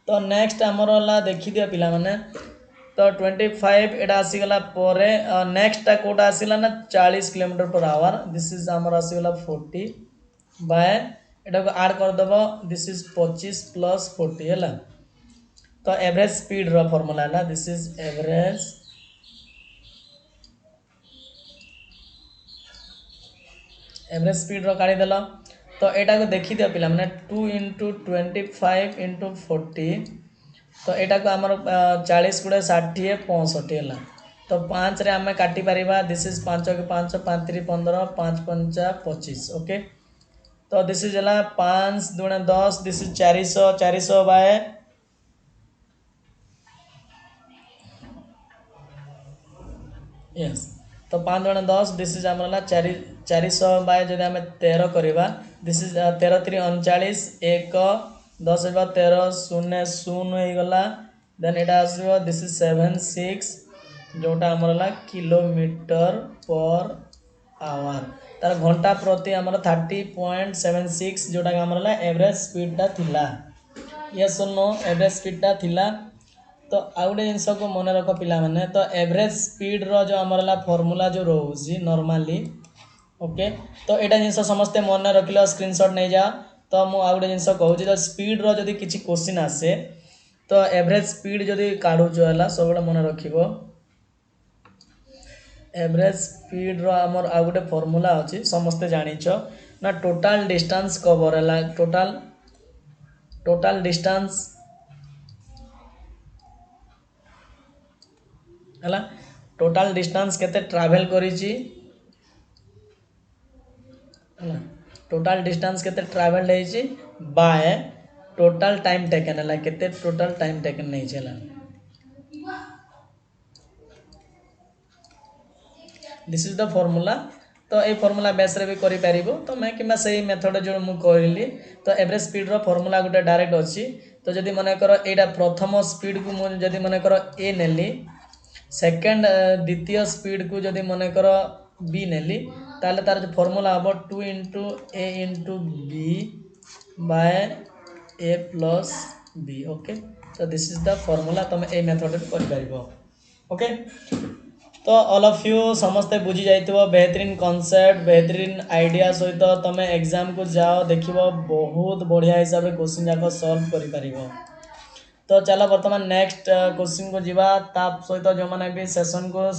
तो नेक्स्ट हमर ला देखि दिया पिला माने तो 25 एटा आसी गला परे नेक्स्ट टा कोटा आसीला ना 40 kilometre per hour this is हमर आसी गला 40 बाय एटा को ऐड कर दबो दिस इज 25 प्लस 40 हैला तो एवरेज स्पीड रो फार्मूला हैला दिस इज एवरेज स्पीड रो काढ़ी देल तो यहाँ को देखी दिया पिला मैंने 2 into 25 into 40 तो यहाँ को आमर 40 गुड़े 60 65 है तो 5 रे आम काटी पारिबा दिस इज 5 के 5 5 3 15 5 5 25 ओके तो दिस इज है 5 दुणे 10 दिस इज 400 बाय यस तो 5 दुणे 10 दिस इज आमर 400 बाय जब आम 13 करवा दिस इज 13 3 39 1 10 13 0 0 हो गला देन एटा आसो दिस इज 76 जोटा आमर किलोमीटर पर आवर तार घंटा प्रति आमर 30.76 जोटा आमर एवरेज स्पीडटा थिला यस नो एवरेज स्पीडटा थिला तो आउ गोटे जिनस को मन रख पिला माने तो एवरेज स्पीड रो जो आमर फॉर्मूला जो रोजी नॉर्मली ओके तो यहाँ जिनस समस्ते मन रखिल स्क्रीनशॉट नहीं जा तो मुझे आउ गोटे जिनस कहूँ तो स्पीड रो जदि किसी क्वेश्चन आसे तो एवरेज स्पीड जदि काढ़ुच है सब मन रख एवरेज स्पीड रो आमर आउ गोटे फॉर्मूला अच्छी समस्ते जानिछ ना टोटाल डिस्टेंस कवर है टोटाल डिस्टेंस है टोटाल डिस्टेंस केते ट्रैवल करिछि टोटाल डिस्टेंस केते ट्रैवल होइछि बाय टोटल टाइम टेकन है केते टोटल टाइम टेकन नहीं चला दिस इज द फॉर्मूला तो ये फॉर्मूला बेस रे भी करि परिबो तो मैं कि सही मेथड जो मु कहली तो एवरेज स्पीड रो फॉर्मूला गोटे डायरेक्ट अच्छी तो जदि मन कर एटा प्रथम स्पीड को मु जदि मन कर ए नेली सेकेंड द्वितीय स्पीड को जदि मन कर बी नेली ताले तार जो फॉर्मूला हम 2 इंटू ए इंटू बी बाय ए प्लस बी ओके तो दिस इज द फॉर्मूला तुम ए मेथड रे कर परिबो ओके तो ऑल ऑफ यू समस्ते बुझी जाइथिबो बेहतरीन कॉन्सेप्ट बेहतरीन आइडिया सहित तुम एग्जाम को जाओ देखिबो बहुत बढ़िया हिसाब से क्वेश्चन जाक सॉल्व करि परिबो तो चलो वर्तमान नेक्स्ट क्वेश्चन को जीवा ता सहित जो माने भी सेशन को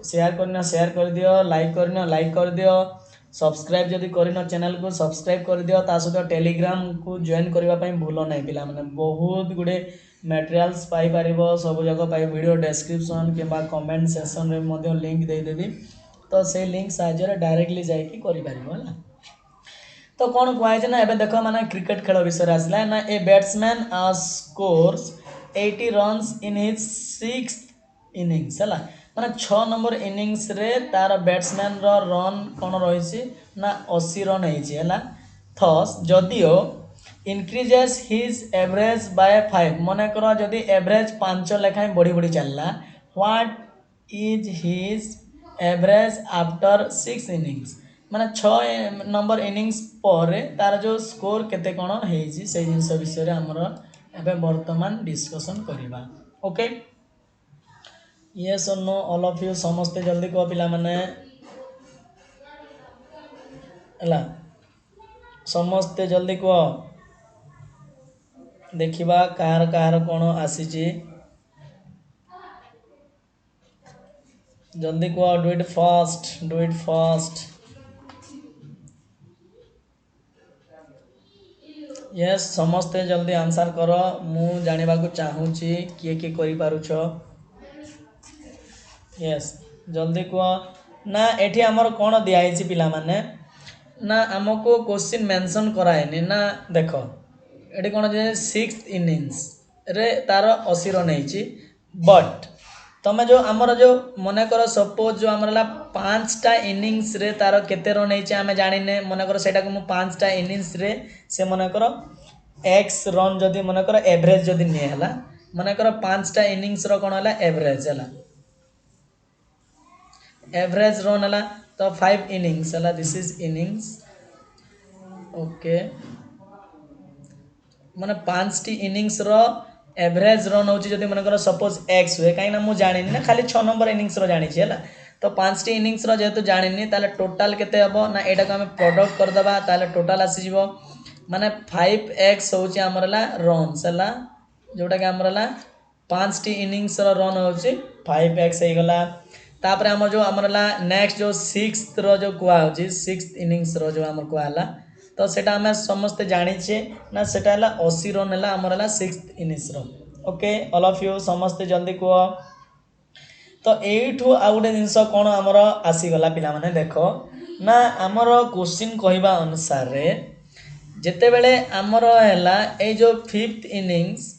शेयर करना शेयर कर दियो लाइक करना लाइक कर दियो सब्सक्राइब जदि करिनो चैनल को सब्सक्राइब कर दियो ता सहित टेलीग्राम को जॉइन करबा पई भूलो नै पिला माने बहुत गुडे मटेरियल्स पाई परिबो सब जगह पाई वीडियो डिस्क्रिप्शन केबा कमेंट सेक्शन रे मध्ये लिंक दे देबी तो से लिंक साहाय्य रे डायरेक्टली जाई की करि परिबो हला तो कौन कहै छै ना एबे देखो माने क्रिकेट खेल विषय आसला ना a batsman scores 80 runs in his 6th innings हला माने 6 नंबर इनिंग्स रे तार बैट्समैन रो रन कोन रही छि ना 80 रन है छि हला थस जदियो इंक्रीजेस हिज एवरेज बाय 5 मन कर जदि एवरेज 5 लेखाएं बढ़ी बढ़ी चलला what is his average after 6 innings माने 6 नंबर इनिंग्स पर तार जो स्कोर केते कोन हेजी से जिंस विषय रे हमर एबे वर्तमान डिस्कशन करिबा ओके यस और नो ऑल ऑफ यू समस्त जल्दी को पिला माने हला समस्त जल्दी को देखिबा कार कार कोन आसी छी जल्दी को डू इट फास्ट यस समस्ते जल्दी आंसर करो मु जानिबा को चाहू छी किए करि पारु छ यस जल्दी को ना एठी हमर कोन दियाई छी पिला माने ना हमको क्वेश्चन मेंशन कराएनी ना देखो एठी कोन जे 6th इनिंग्स रे तार 80 रन हेची बट तमे जो हमर जो मने करो सपोज जो हमरला 5टा इनिंग्स रे तार केते रन हेची हमें जानिने मने करो सेटा को मु 5टा इनिंग्स रे से मने करो x रन जदी मने करो एवरेज जदी ने हला मने करो 5टा इनिंग्स रो कोन हला एवरेज हला एवरेज रन हला तो 5 इनिंग्स हला दिस इज इनिंग्स ओके माने 5टी इनिंग्स रो एवरेज रन होची जदी मन करो सपोज x हुए काई ना मु जानिनी ना खाली 6 नंबर इनिंग्स रो जानि छी हला तो 5टी इनिंग्स रो जेतु जानिनी ताले टोटल केते हबो ना एटा को हम प्रोडक्ट कर दबा ताले टोटल आसी जीवो माने 5x होची हमरला रन्स हला जोटा के हमरला 5टी इनिंग्स रो रन होची 5x हे गला तापर हम जो हमरला नेक्स्ट जो 6th रो जो कुआ होची 6th इनिंग्स रो जो हमर कुआ हला तो सेटा हमें समस्त जानी छे ना सेटा हला 80 रन हला हमर हला 6th इनिंग्स रो ओके ऑल ऑफ यू समस्त जल्दी को तो एठू आ गुटे जिंस कोन हमर आसी गला पिला माने देखो ना हमर क्वेश्चन कहबा अनुसार रे जेते बेले हमर हला ए जो 5th इनिंग्स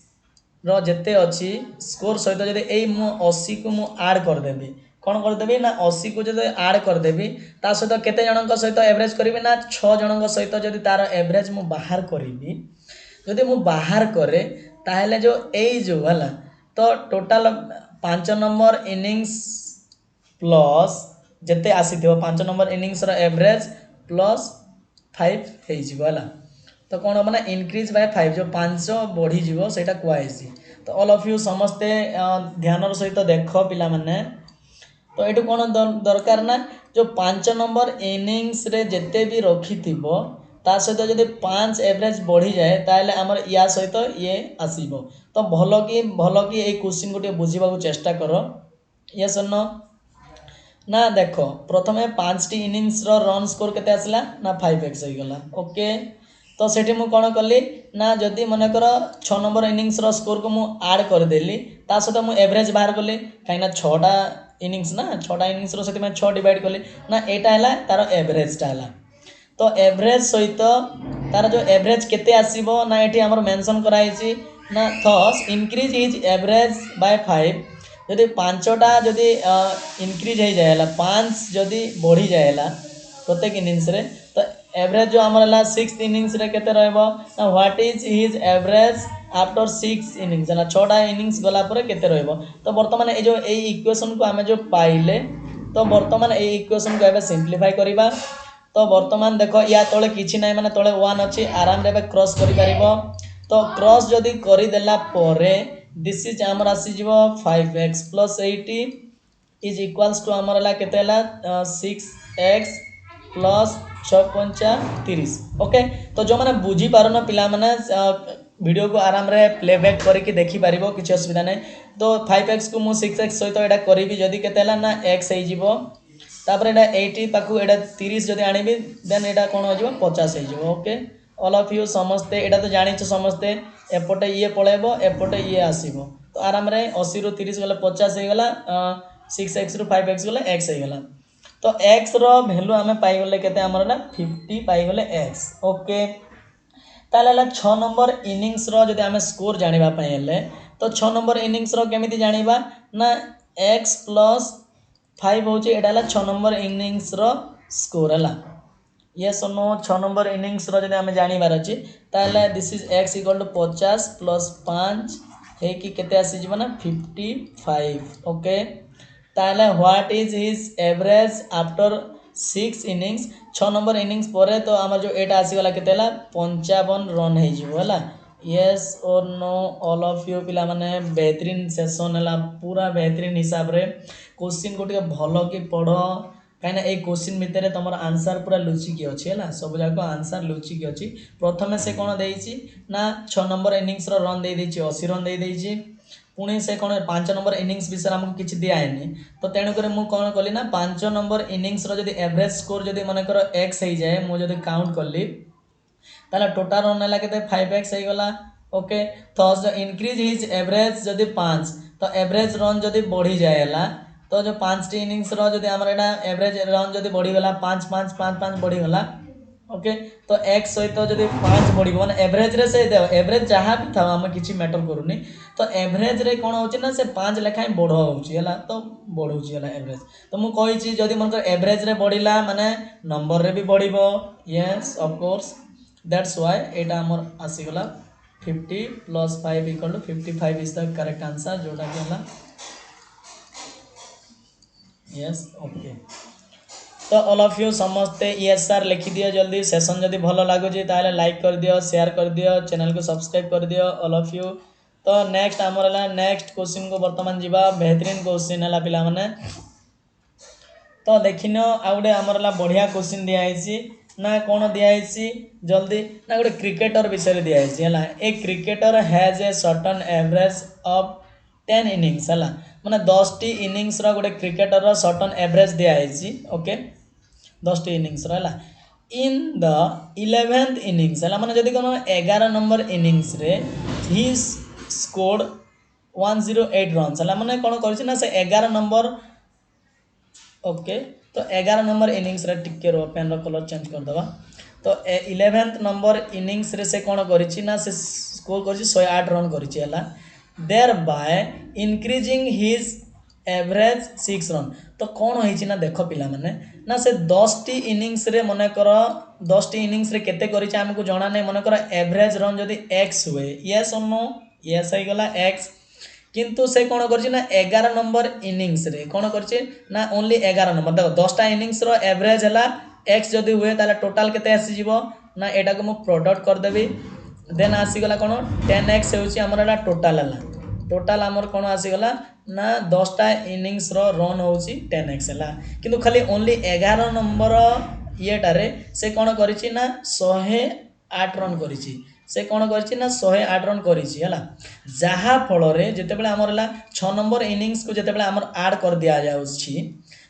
रो जेते अछि स्कोर सहित जदि ए मु 80 को मु ऐड कर देबी कौन कर देबी ना 80 को जदि ऐड कर देबी ता सहित केते जनक सहित एवरेज करबी ना 6 जनक सहित जदि तार एवरेज मु बाहर करबी जदि मु बाहर करे ताहेले जो ए जो हला तो टोटल 5 नंबर इनिंग्स प्लस जेते आसीथिबो 5 नंबर इनिंग्स रो एवरेज प्लस 5 हे जिवो हला तो कौन माने इंक्रीज बाय 5 जो 5 बढ़ी जीवो सेटा कुआइसी तो ऑल ऑफ यू समस्ते ध्यान रो सहित देखो पिला माने तो एटू कौन दरकार ना जो 5 नंबर इनिंग्स रे जेते भी रखी थिबो ता सहित जदि 5 एवरेज बढ़ी जाए ताले हमर या सहित ये आसीबो तो भलो कि ए क्वेश्चन को बुझीबा को चेष्टा करो यस और नो ना देखो प्रथमे 5टी इनिंग्स रो रन स्कोर केते आसला ना 5x हो गला ओके तो सेठी मु कोन करली ना जदी मने करो 6 नंबर इनिंग्स रो स्कोर को मु ऐड कर देली ता सहित मु एवरेज बाहर करली काइना 6टा इनिंग्स ना 6टा इनिंग्स रो सेठी में 6 डिवाइड करली ना एटा हला तार एवरेज टा हला तो एवरेज सहित तार जो एवरेज केते आसीबो ना एठी हमर मेंशन कराइछि ना thus increase is average by 5 जदि पांचटा जदि इंक्रीज हो जाएला 5 जदि बढ़ी जाएला प्रत्येक इनिंग्स रे तो एवरेज जो हमर ला 6 इनिंग्स रे केते रहबो ना what is his average after 6 innings ना 6टा इनिंग्स गला परे केते रहबो तो वर्तमान ए जो ए इक्वेशन को हमें जो पाइले तो वर्तमान ए इक्वेशन को एबे सिंप्लीफाई करिबा तो वर्तमान देखो या तले किछि नै माने तले 1 अछि आराम रे क्रॉस करि परिबो तो क्रॉस जदि करि देला परे दिस इज हमर आसी जीवो 5x + 80 इज इक्वल्स टू हमर ला केतेला 6x + 6×30 ओके तो जो माने बुझी पारन पिला माने वीडियो को आराम रे प्लेबैक करके देखि परिबो किछि असुविधा नै तो 5x को मु 6x सहित एटा करिवि जदि केतेला ना x हे जीवो तापर एटा 80 पाकू एटा 30 जदि आनिबि देन एटा कोन हो जीवो 50 हे जीवो ओके ऑल ऑफ यू समस्ते एटा तो जानि छ समस्ते एपटे ये पळेबो एपटे ये आसीबो तो आराम रे 80 रु 30 गले 50 हे गला 6x रु 5x गले x हे गला तो x रो वैल्यू हमें पाई गले केते हमर ना 50 पाई गले x ओके ताले 6 नंबर इनिंग्स रो जदि हमें स्कोर जानिबा पई हेले तो 6 नंबर इनिंग्स रो केमिति जानिबा ना x + 5 होची एटा ला 6 नंबर इनिंग्स रो स्कोर हला यस नो 6 नंबर इनिंग्स रो जदि हमें जानिबार अछि ताले दिस इज x = 50 + 5 हे कि केते आसी जिवो ना 55 ओके ताले what is his average after 6 innings 6 number innings परे तो हमर जो एटा आसी गला केतेला 55 रन हे जिवो हला यस और नो ऑल ऑफ यू पिला माने बेहतरीन सेशन हला पूरा बेहतरीन हिसाब रे क्वेश्चन को टिके भलो कि पढो काइना ए क्वेश्चन भितरे तमर आंसर पूरा लुचि की अछि हला सब जाको आंसर लुचि की अछि प्रथमे से कोन देइछि ना 6 नंबर इनिंग्स रो रन दे देइछि 80 रन दे देइछि पुणी से कोन 5 नंबर इनिंग्स विषय हमको किछि दिया हैनी तो तेणु करे मु कोन कली ना 5 नंबर इनिंग्स रो जदी एवरेज स्कोर जदी माने करो x हे जाय मु जदी काउंट करली ताला टोटल रन हला केते 5x हे गला ओके तो इंक्रीज हिज एवरेज जदी 5 तो एवरेज रन जदी बढ़ी जायला तो जो 5 टी इनिंग्स रो जदी हमर एटा एवरेज रन जदी बढ़ी गला 5 5 5 5 बढ़ी गला ओके तो x सहित जदी 5 बढ़ी माने एवरेज रे से दे एवरेज जहां भी था हम किछि मैटर करूनी तो एवरेज रे कोन होची ना से 5 लेखाय बढ़ो होची हला तो बढ़ोची हला एवरेज तो मु कहि छी जदी मन एवरेज रे बढ़िला माने नंबर रे भी बढ़िबो yes of course that's why एटा हमर आसी गला 50 + 5 = 55 इज द करेक्ट आंसर जोटा कि हला यस ओके तो ऑल ऑफ यू समझते यस सर लिखि दियो जल्दी सेशन जदी भलो लागो जे ताले लाइक कर दियो शेयर कर दियो चैनल को सब्सक्राइब कर दियो ऑल ऑफ यू तो नेक्स्ट हमरला नेक्स्ट क्वेश्चन को वर्तमान जीवा बेहतरीन क्वेश्चन हला पिला माने तो देखिनो आउडे हमरला बढ़िया क्वेश्चन दिया आइसी ना कोन दिया आइसी जल्दी ना गोटे क्रिकेटर विषय दिया आइसी हला a cricketer has a certain average of 10 innings हला माने 10 टी इनिंग्स रो गोटे क्रिकेटर रो सर्टेन एवरेज दिया आइसी ओके 10 टी इनिंग्स रो हला इन द 11th इनिंग्स हला माने जदी कोनो 11 नंबर इनिंग्स रे ही स्कोर्ड 108 रन्स हला माने कोन करछि ना से 11 नंबर ओके तो 11 नंबर इनिंग्स रे टिके रो पेन रो कलर चेंज कर दबा तो 11th नंबर इनिंग्स रे से कोन करछि ना से स्कोर करछि 108 रन करछि हला thereby increasing his average 6 run तो कौन होइछि ना देखो पिला माने ना से 10 टी इनिंग्स रे मने करो 10 टी इनिंग्स रे केते करिछि हमको जणा नै मने करो एवरेज रन जदी x हुए यस और नो यस हे गला x किंतु से कोन करछि ना 11 नंबर इनिंग्स रे कोन करछि ना ओनली 11 नंबर देखो 10 टा इनिंग्स रो एवरेज हला x जदी हुए ताले टोटल केते आसी जीवो ना एटा को मु प्रोडक्ट कर देबी देन आसी गला कोन 10x होछि हमरला टोटल हला टोटल हमर कोन आसी गला ना 10 टा इनिंग्स रो रन होछि 10x हला किंतु खाली ओनली 11 नंबर येटारे से कोन करिछि ना 108 रन करिछि से कोन करिछि ना 108 रन करिछि हला जहा फल रे जते बेले हमर हला 6 नंबर इनिंग्स को जते बेले हमर ऐड कर दिया जाउछि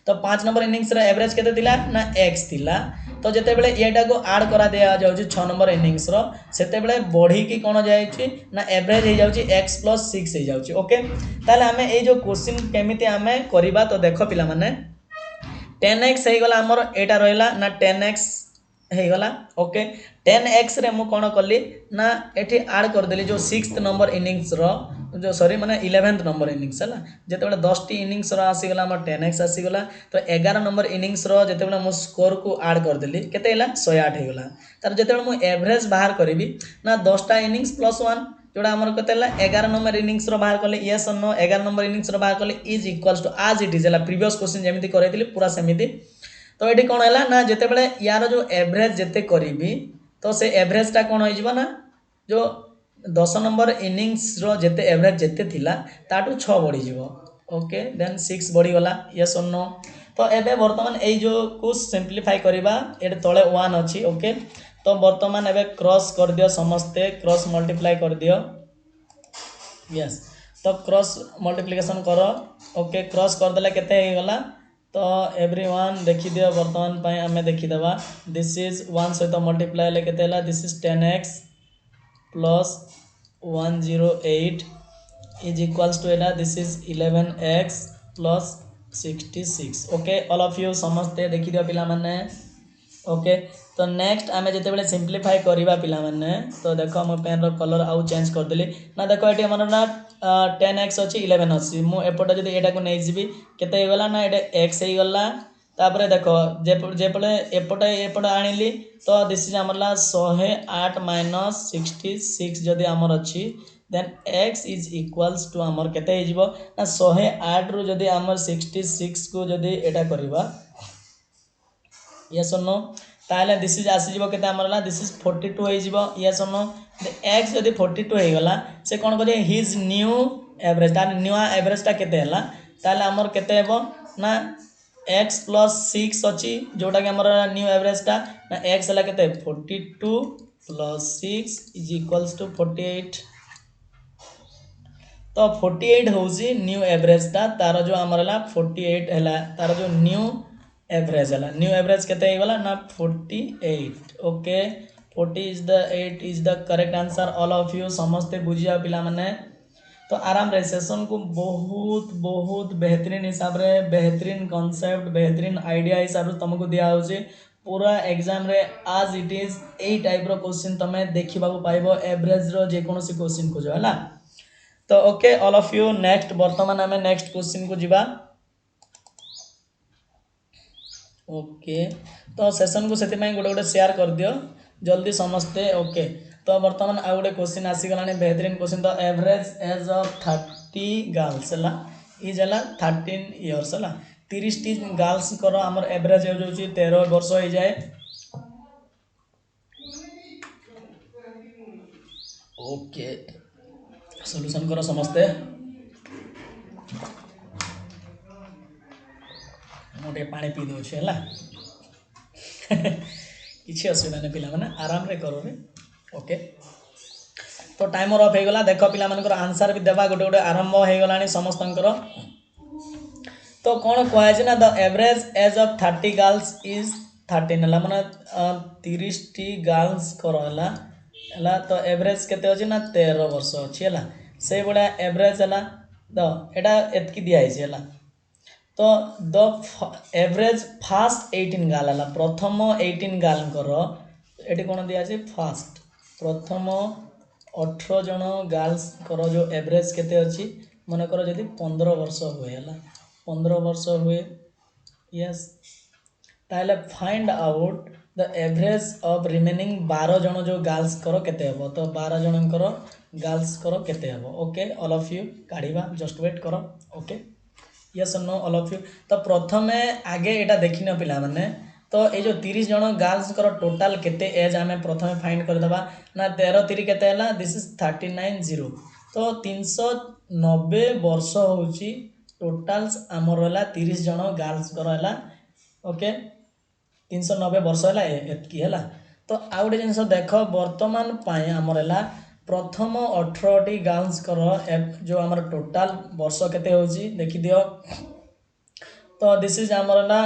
तो 5 नंबर इनिंग्स रे एवरेज केते दिला ना x थिला तो जते बेले एटा को ऐड करा दिया जाउछि 6 नंबर इनिंग्स रो सेते बेले बढ़ी की कोन जायछि ना एवरेज हे जाउछि x + 6 हे जाउछि ओके ताले हमें ए जो क्वेश्चन केमिति हमें करिबा तो देखो पिला माने 10x हे गला हमर एटा रहला ना 10x ହେଇଗଲା ओके 10x रे मु कोन कली ना एठी ऐड कर देली जो 6th नंबर इनिंग्स रो जो सॉरी माने 11th नंबर इनिंग्स हला जेते बेले 10 टी इनिंग्स रो आसी गला हमर 10x आसी गला तो 11 नंबर इनिंग्स रो जेते बेले मु स्कोर को ऐड कर देली केते हला 108 हे गला तार जेते बेले मु एवरेज बाहर करबी ना 10 टा इनिंग्स प्लस 1 जोड़ा हमर केते हला 11 नंबर इनिंग्स रो बाहर करले यस और नो 11 नंबर इनिंग्स रो बाहर करले इज इक्वल्स टू आज इट इज हला प्रीवियस क्वेश्चन जेमिति करैतिली पूरा सेमिति तो ये कौन है ना जिते बड़े यार जो एवरेज जिते करी तो से एवरेजटा कौन हो ना जो 10 नंबर इनिंग्स रो जिते एवरेज जिते थिला ताटू 6 बढ़ी जीवो ओके देन 6 बढ़ी गला यस और नो तो एबे वर्तमान ए जो को सिंपलीफाई करबा एटे तळे 1 अछि ओके तो वर्तमान एबे क्रॉस कर दियो समस्ते क्रॉस मल्टीप्लाई कर दियो यस तो क्रॉस मल्टीप्लिकेशन करो ओके क्रॉस कर देला केते हे गला तो एवरीवन देखि दियो वर्तमान पय हमें देखि देबा दिस इज 1 सहित मल्टीप्लाई ले केते हला this is 10x plus 108 is equals to एला this is 11x plus 66 okay all of you समझते देखि दियो पिला माने ओके तो नेक्स्ट आमे जते बेले सिंपलीफाई करिबा पिला माने तो देखो हम पेन रो कलर आउ चेंज कर देली ना देखो एटी हमर ना 10x अछि 11 अछि मु एपटा जदी एटा को नै जिबी केते हे गला ना एटा x हे गला तापरे देखो जे पले एपटा आनिली तो दिस इज हमरला 108 माइनस 66 जदी हमर अछि then x is equals to हमर केते हे जिवो ना 108 रु जदी हमर 66 को जदी एटा करिबा यस और नो ताले दिस इज आसी जिवो केते हमरला दिस इज 42 हे जिवो यस और नो x जदी 42 हे गला से कोन करे हिज न्यू एवरेज तार न्यू एवरेज ता केते हला ताले हमर केते हेबो ना x plus 6 अछि जोटा के हमर न्यू एवरेज ता ना x हला केते 42 plus 6 is equals to 48 तो 48 होउसी न्यू एवरेज ता तार जो हमर हला 48 हला तार जो न्यू एवरेज हला न्यू एवरेज केते हे गला ना 48 okay 40 is the correct answer all of you समझते बुझिया पिला माने तो आराम रे सेशन को बहुत बहुत बेहतरीन हिसाब रे बेहतरीन कांसेप्ट बेहतरीन आइडिया हिसाब रे तुमको दिया होजे पूरा एग्जाम रे आज इट इज ए टाइप रो क्वेश्चन तमे देखिबा को पाइबो एवरेज रो जे कोनोसी क्वेश्चन को जो हला तो okay all of you next वर्तमान हमें नेक्स्ट क्वेश्चन को जिबा ओके तो सेशन को सेति में गोटे गोटे शेयर कर दियो जल्दी समझते ओके तो वर्तमान आ गोटे क्वेश्चन आसी गलानी बेहतरीन क्वेश्चन तो एवरेज एज ऑफ 30 गर्ल्स हला इज हला 13 इयर्स हला 30 टी गर्ल्स करो हमर एवरेज हो जोची 13 वर्ष हो जाए ओके सॉल्यूशन करो समझते मोटे पानी पी दो छे हला किसी असुविधा नहीं पिला माने आराम रे करो रे ओके तो टाइमर ऑफ हे गला देखो पिला मानकर आंसर भी देबा गोटे गोटे आरंभ हे गलानी समस्तंकर तो कोन कहै छै ना the average age of 30 girls is 13 हला माने 30 टी गर्ल्स करला हला तो एवरेज केते अछि ना 13 वर्ष अछि हला से बडा एवरेज हला द एटा एतकी दिया छै हला तो द एवरेज फास्ट 18 गाल हला प्रथम 18 गाल करो एटी कोन दिया छै फास्ट प्रथम 18 जन गर्ल्स करो जो एवरेज केते अछि माने करो जदी 15 वर्ष होय हला 15 वर्ष हुए यस ताले find out the average of remaining 12 जन जो गर्ल्स करो केते हबो तो 12 जन करो गर्ल्स करो केते हबो ओके ऑल ऑफ यू काढिबा जस्ट वेट करो okay yes no all of you तो प्रथमे आगे एटा देखिन पिला माने तो ए जो 30 जन गर्ल्स करो टोटल केते एज हमें प्रथमे फाइंड कर दबा ना 13 3 केते हला दिस इज 390 तो 390 वर्ष होची टोटल्स हमर हला 30 जन गर्ल्स करो हला ओके 390 वर्ष हला एतकी हला तो आउटे जिंस देखो वर्तमान पाए हमर हला प्रथम 18 टी गर्ल्स करो जो हमर टोटल वर्ष केते होची देखि दियो तो दिस इज हमर ना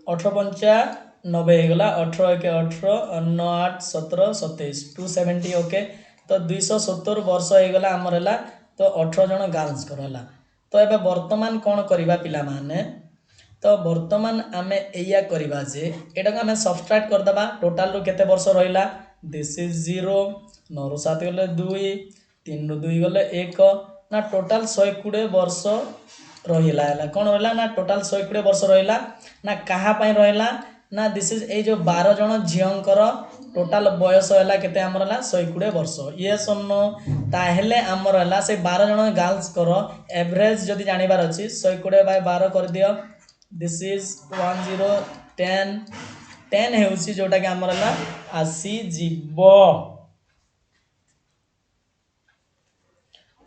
1895 हे गला 18 के 18 9 8 17 27 270 ओके तो 270 वर्ष हे गला हमर हला तो 18 जन गर्ल्स करो हला तो एबे वर्तमान कोन करिबा पिला माने तो बर्तमान आमे एया करबा जे एटा को आमे सबट्रैक्ट कर दबा टोटल रो केते वर्ष रहिला दिस इज 0 9 रो 7 गले 2 3 रो 2 गले 1 ना टोटल 120 वर्ष रहिला हला कोन रहिला ना टोटल 120 वर्ष रहिला ना कहा पई रहिला ना दिस इज ए जो 12 जण झियंकर टोटल बयस हला केते हमर हला 120 वर्ष यस और नो ताहेले हमर हला से 12 जण गर्ल्स करो एवरेज जदी जानिबार अछि 120 बाय 12 कर दियो दिस इज 10 हेउसी जोटा कि हमर हला आसी जीवो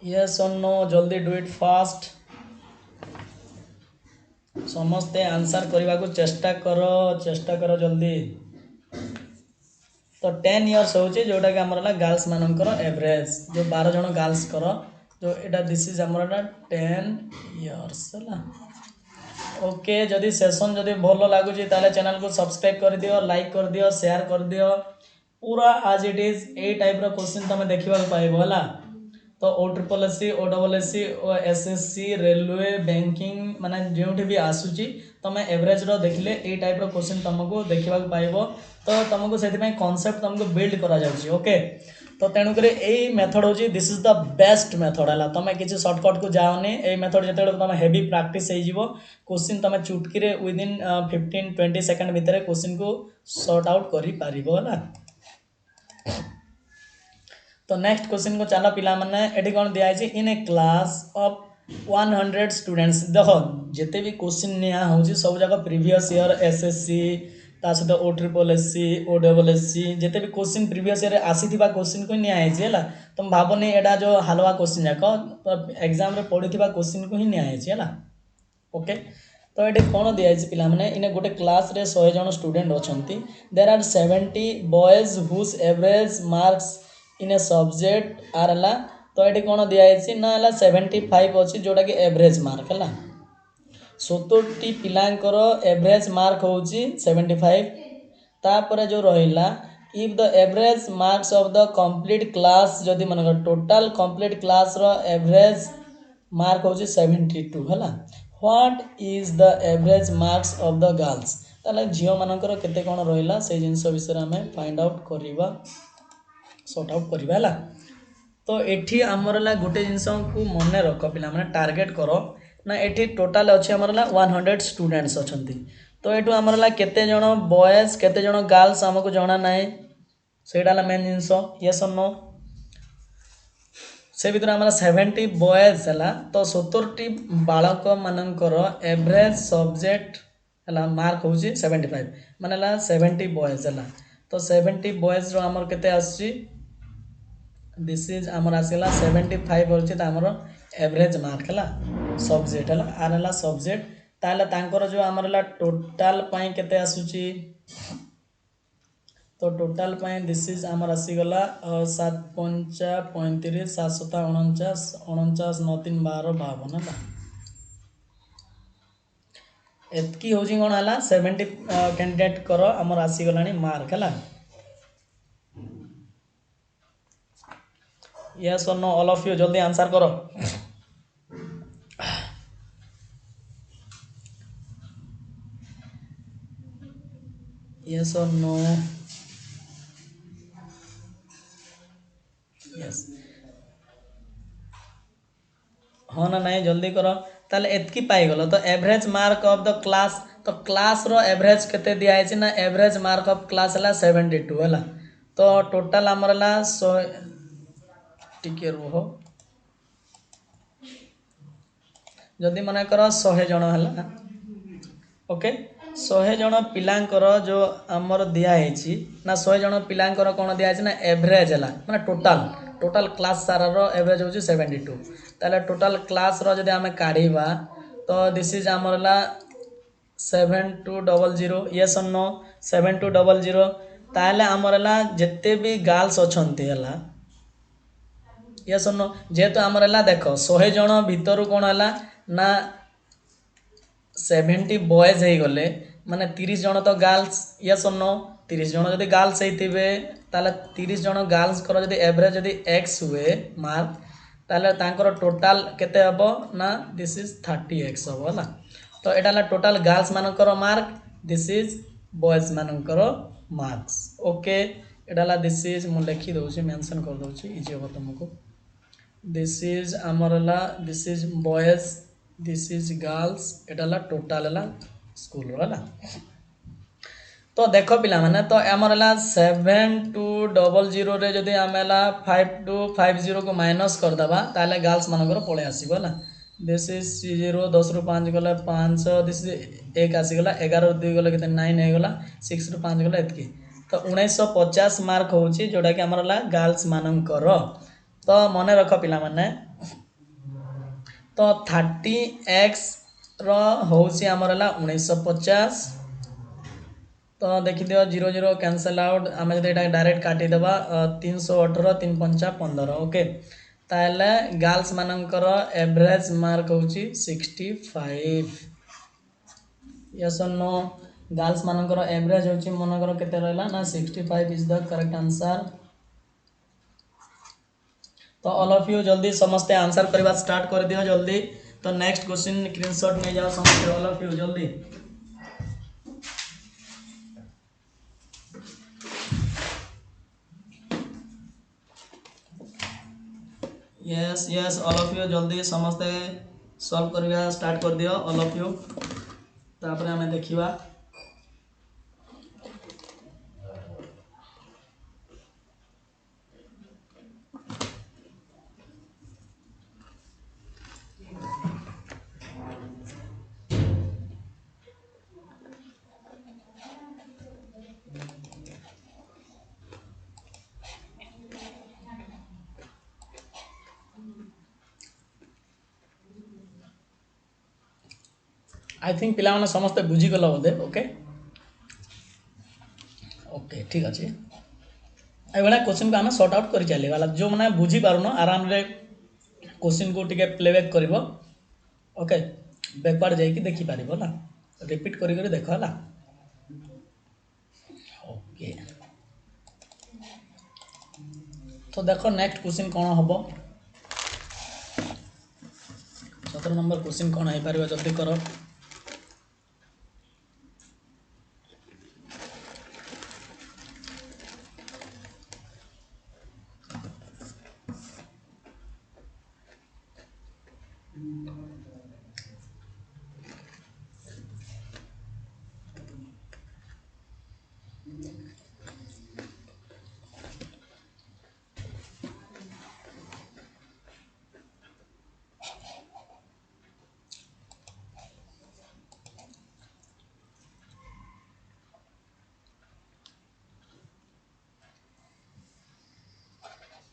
यस और नो जल्दी डू इट फास्ट समस्ते आंसर करने को चेष्टा करो जल्दी तो 10 इयर्स होची जोटा कि हमर गर्ल्स मानकर एवरेज जो 12 जन गर्ल्स कर जो एटा दिस इज हमर 10 इयर्स हला ओके जदि सेशन जदि भलो लागुची ताले चैनल को सब्सक्राइब कर दियो लाइक कर दियो शेयर कर दियो पूरा आज इट इज ए टाइप रो क्वेश्चन तमे देखिबा पाइबो हला तो OSSC OSSC और SSC रेलवे बैंकिंग माने जोठी भी आसुची तमे एवरेज रो देखले ए टाइप रो क्वेश्चन तुमको देखिबा पाइबो तो तुमको सेति में कांसेप्ट तुमको बिल्ड करा जाउची ओके तो तेणु करे एई मेथड होची this is the best method हला तमे किछि शॉर्टकट को जाओनी एई मेथड जेतेले तमे हेवी प्रैक्टिस हे जीवो क्वेश्चन तमे चुटकी रे विद इन 15-20 सेकंड भीतर क्वेश्चन को सॉर्ट आउट करि पारिबो हला तो नेक्स्ट क्वेश्चन को चला पिला माने एठी कोन दिया है इन ए क्लास ऑफ 100 स्टूडेंट्स देखो जेते भी क्वेश्चन निया होजी सब जगह प्रीवियस ईयर एसएससी ता सहित OSSC OSSC जेते भी क्वेश्चन प्रीवियस ईयर आसीथिबा क्वेश्चन को निया है जेला तुम भाबोनी एडा जो हलवा क्वेश्चन जाको एग्जाम रे पढिथिबा क्वेश्चन को ही निया है जेला ओके तो एठी कोन दिया है पिला माने इन गोटे क्लास रे 100 जन स्टूडेंट अछंती there are 70 boys whose average marks in a subject are हला तो एठी कोन दिया है ना हला 75 अछि जोटा कि एवरेज मार्क हला 70 पिलांकर एवरेज मार्क होची 75 तापर जो रहिला if the average marks of the complete class जदी मनकर टोटल कंप्लीट क्लास रो एवरेज मार्क होची 72 हला what is the average marks of the girls ताले झियो मानकर केते कोन रहिला से जिंस विषय हमें फाइंड आउट करिबा सॉर्ट आउट करिबा हला तो एठी हमर ला गोटे जिंस को मने रख पिला माने टारगेट करो ना एठी टोटल अछि हमर ला 100 स्टूडेंट्स अछंती तो एठू हमर ला केते जण बॉयज केते जण गर्ल्स हमको जणा नाही सेडा ला मेन जिंस यस और नो से भीतर हमरा 70 बॉयज हला तो 70 बालक मानकर एवरेज सब्जेक्ट हला मार्क होची 75 माने ला 70 बॉयज हला तो 70 बॉयज रो हमर केते आसी दिस इज हमर आसीला 75 होची त हमर एवरेज मार्क हला सब्जेक्ट हला आर हला सब्जेक्ट ताले तांकर जो हमर ला टोटल पई केते आसुची तो टोटल पई दिस इज हमर आसी गला 7 5 35 7 7 49 49 9 3 12 52 हला एतकी होजी कोन हला 70 कैंडिडेट करो हमर आसी गलानी मार्क हला यस और नो ऑल ऑफ यू जल्दी आंसर करो यस और नो यस हाँ ना नहीं जल्दी करो ताले एतकी पाई गलो तो average mark of the class तो क्लास रो एवरेज केते दिया है ना एवरेज मार्क ऑफ क्लास हला 72 हला तो टोटल हमर हला 100 टिके रुहो जदि मन कर 100 जण हला ओके 100 जण पिलांकर जो हमर दिया हेची ना 100 जण पिलांकर कोन दिया हेची ना एवरेज हला माने टोटल क्लास सारा रो एवरेज होची 72 ताले टोटल क्लास रो जदि हमें काढीबा तो दिस इज हमर हला 7200 यस और नो 7200 ताले हमर हला जत्ते भी गर्ल्स अछंती हला यस और नो जेतो हमर हला देखो 100 जण भीतर कोन हला ना 70 बॉयज हे गले माने 30 जण तो गर्ल्स यस और नो 30 जण जदि गर्ल्स हेतिबे ताले 30 जण गर्ल्स कर जदि एवरेज जदि x हुए मार्क ताले तांकर टोटल केते हबो ना दिस इज 30x हबो हला तो एटा ला टोटल गर्ल्स मानकर मार्क, दिस इज बॉयज मानकर marks. Okay Etah La this is मु लिखि दउछि, मेंशन कर दउछि इजी हो तुमको। दिस इज आमरला, this is boys, this is girls, एटा ला टोटल ला स्कूल वाला। तो देख पिला माने तो आमर ला 7200 रे जदि आमेला 5250 को माइनस कर दबा ताले गर्ल्स मानकर पळे आसीबो ना। दिस इज 0 10 रु 5 गला 5, दिस इज 1 आसी गला 11 रु 2 गला केते 9 हे गला 6 रु 5 गला एतकी। तो 1950 मार्क होउची जोडा कि आमर ला गर्ल्स मानकर। तो मने रख पिला माने तो 30x रो होउची आमर ला 1950। तो देखी दियो 0 0 कैंसल आउट, आम जो डायरेक्ट काटी देबा 318 3 5 15। ओके ताले गर्ल्स मानकर एवरेज मार्क होची 65। यस और नो? गर्ल्स मानकर एवरेज होची मनकर केते रहला ना 65 इज द करेक्ट आंसर। तो ऑल ऑफ यू जल्दी समझते आंसर करबा स्टार्ट कर दियो जल्दी। तो नेक्स्ट क्वेश्चन स्क्रीनशॉट ले जाओ समझते ऑल ऑफ यू जल्दी। Yes yes all of you जल्दी समझते सॉल्व करबा स्टार्ट कर दियो ऑल ऑफ यू। तापर हमें देखिबा आई थिंक पिला माने समस्त बुझी गलो बोधे। ओके ओके ठीक अच्छे। ये क्वेश्चन को आम सॉर्ट आउट कर चलवा जो मैंने बुझी पारुन आराम रे क्वेश्चन को टिके प्लेबैक कर। ओके बैकवर्ड जाकि देखिपार है रिपीट कर देख है। ओके तो देख नेक्स्ट क्वेश्चन कौन हम 17 नंबर क्वेश्चन कौन हो पार जल्दी कर।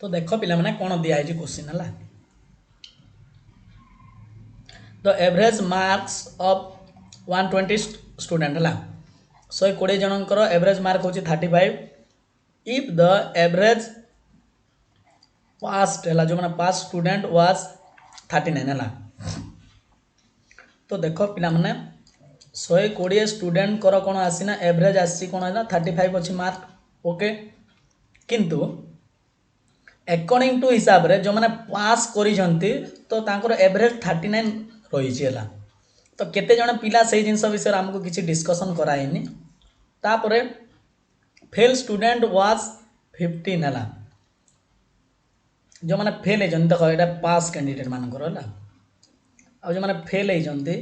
तो देख पिला माने कौन दिखाई क्वेश्चन है। The average marks of 120 student है 120 जनकर एवरेज मार्क होची 35। इफ द एवरेज पास्ट है जो मैंने पास स्टूडेंट वाज 39 है। तो देख पिला माने 120 स्टूडेंट कर कौन आसीना एवरेज आसी कौन है 35 अच्छी मार्क। ओके किंतु अकॉर्डिंग टू हिसाब रे जो मैंने पास करिसंती तो तांकर एवरेज 39 रही है। तो केते जण पिला से जिनस विषय हमको किसी डिस्कशन कराइनी। तापरे फेल स्टूडेंट वाज 15 है जो मैंने फेल होती देख ये पास कैंडिडेट मानकर है आ जो मैंने फेल होती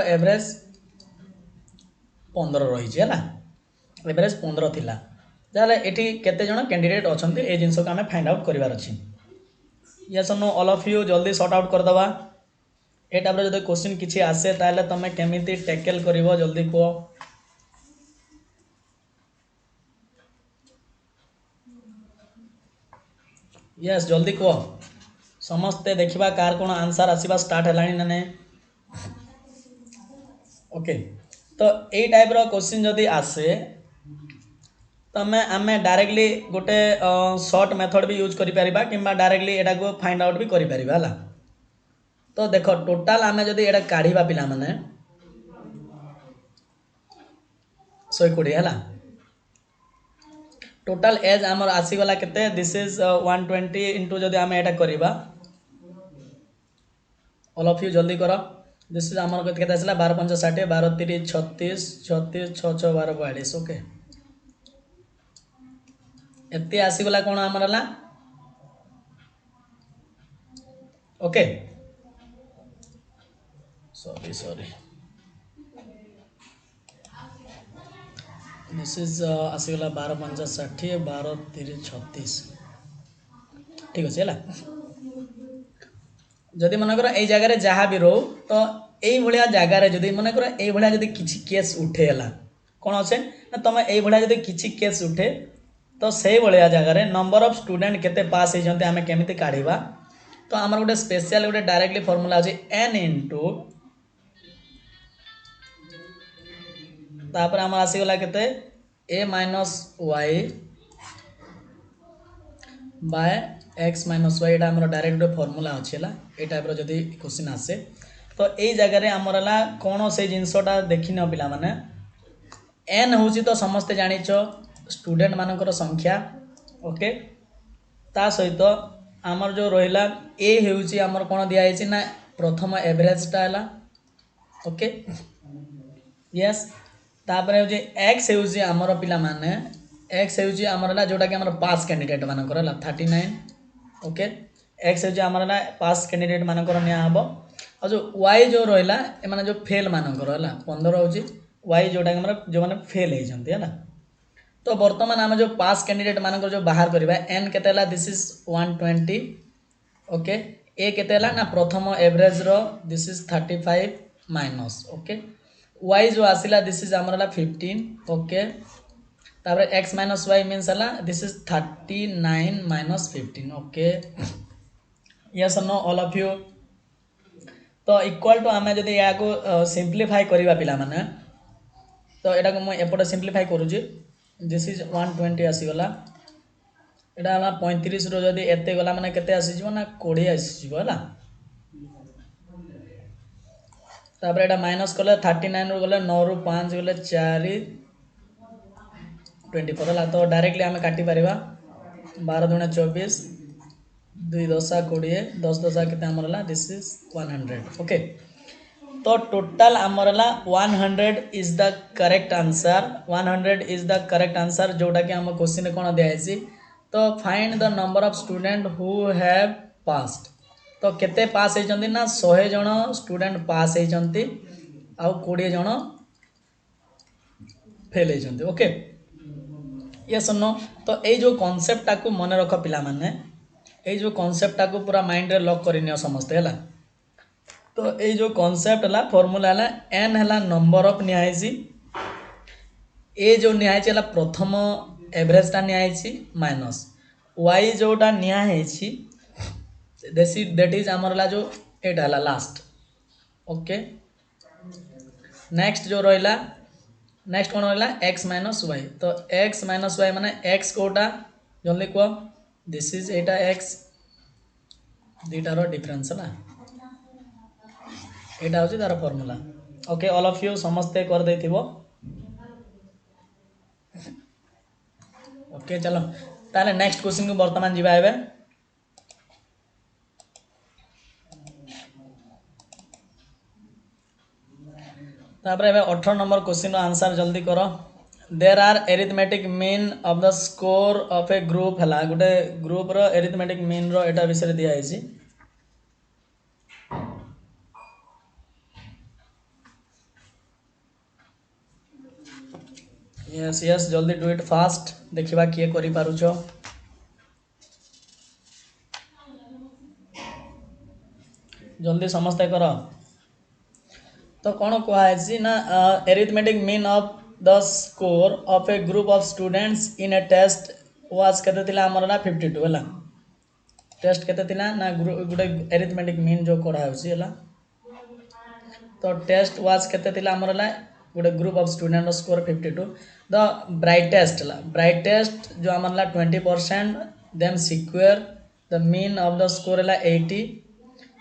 एवरेज 15 रही है। एवरेज 15 थिला ताले एठी केते जण कैंडिडेट अछंती ए जिंस को हमें फाइंड आउट करिवार अछि। Yes no all of you जल्दी सॉर्ट आउट कर दबा। ए टाइप रे जदि क्वेश्चन किछि आसे ताले तमे केमिति टैकल करिवो जल्दी को। यस जल्दी को समस्ते देखिबा कार कोन आंसर आसीबा स्टार्ट हेलानी ना नै। ओके तो ए टाइप रो क्वेश्चन जदि आसे तमें आम डायरेक्टली गोटे शॉर्ट मेथड भी यूज करि परिबा किंबा डायरेक्टली एटा को फाइंड आउट भी करि परिबा हला। तो देख टोटाल आम जदि एटा काढिबा पिला माने 120 हला टोटाल एज आमर आसीगला केते दिस इज 120 इंटू जदि आम एटा करिबा ऑल ऑफ यू जल्दी करो। दिस इज आमर केते आसला 12 5 60 12 3 36 36 6 6 12 42 ओके एते आसीगला कोन आमर हला okay sorry sorry this is आसीगला 12 5 60 12 3 36 ठीक अच्छे है जदि मनकर ये जगार जहाँ भी रो तो ये जगार जदि मनकर ये जदि किसी केस उठेगा कौन अच्छे ना तुम ये जदि किसी केस उठे तो से भाया जगार नंबर ऑफ स्टूडेंट केते पास होती आम केमी काढ़ा तो आमर गोटे स्पेशल गोटे डायरेक्टली फॉर्मूला अच्छे एन इंटू तापर आम आसीगला केते a minus y by x minus y यहाँ आम डायरेक्ट गोटे फर्मूला अच्छे ये टाइप जदि क्वेश्चन आसे तो ये जगह आमर है कौन से जिनसटा देखी न पिला माने एन हूँ तो समस्ते जानिच स्टूडेंट मानकर संख्या ओके ता सहित आमर जो रहा ए हूँ आमर कौन दिखाई ना प्रथम एवरेजटा है ओके यस तापर हूँ एक्स हूँ आमर पिला माने एक्स हूँ आमर जोटा कि आमर पास कैंडिडेट मानकर 39 ओके एक्स हूँ आमर पास कैंडिडेट मानकर निब और जो वाई जो रहा एम जो फेल मानकर है 15 हूँ वाई जोटा कि जो मैंने फेल होती है तो बर्तमान आम जो पास कैंडिडेट मानकर जो बाहर करवा एन केते दिस इज 120 ओके ए केते ना प्रथम एवरेज रो this is 35 minus okay y जो आसला दिस इज आमर 15 ओके तापर एक्स माइनस वाई मीन्स है this is 39 minus 15 okay yes no all of you तो इक्वल टू आम जब या सिंप्लीफाई करवा पिला माने तो यहाँ को मुझे सिंप्लीफाई करुँची दिस इज 120 आसीगला यहाँ 35 रो जदि एते गला माने केते आसीजिवो ना 20 आसीजिवो है तापर यहाँ माइनस कले 39 रू गले 9 रू 5 गले 4 24 है तो डायरेक्टली आम काटी पार 12 दूने 24 2 10 20 10 10 के आमर दिस इज 100 ओके तो टोटाल आमर 100 is the correct answer 100 is the correct answer जोटा कि आम क्वेश्चन कौन दिखाई तो find the number of student who have passed तो केते पास होती ना 100 जन स्टूडेंट पास होती आउ 20 जन फेल होती ओके ये सुनो तो ये जो कॉन्सेप्टा को मन रख पिला माने ये जो कॉन्सेप्टा को पूरा माइंड रे लॉक करनी समस्ते है तो ये जो कॉन्सेप्ट है फॉर्मूला है एन है नंबर ऑफ निहाई ए जो निहाई है प्रथम एवरेजटा निहाई माइनस वाई जोटा निहाई दैट इज आमर जो एटा है लास्ट ओके नेक्स्ट जो रहा नेक्स्ट कौन रहा एक्स माइनस वाई तो एक्स माइनस वाई माने एक्स कोटा जल्दी कह this is Etah x दुईटार difference है यहाँ हूँ तार formula okay all of you समस्ते कर दे ओके चलो ताले नेक्स्ट क्वेश्चन को बर्तमान जीवा एबे तापर एबे 18 नंबर क्वेश्चन आंसर जल्दी करो there are arithmetic mean of the score of a group है गोटे ग्रुप रो एरिथमेटिक मीन रो एटा विषय दिखाई यस यस जल्दी डू इट फास्ट देखा किए करि पारुछ जल्दी समस्ते कर तो कौन कहुई ना arithmetic mean of the score of a group of students in a test was केते आमर 52 है टेस्ट केते ना गोटे एरिथमेटिक मीन जो कढ़ाई तो टेस्ट वाज केते आमर गोटे group of student score 52 the brightest जो आमर 20% then square the mean of the score है 80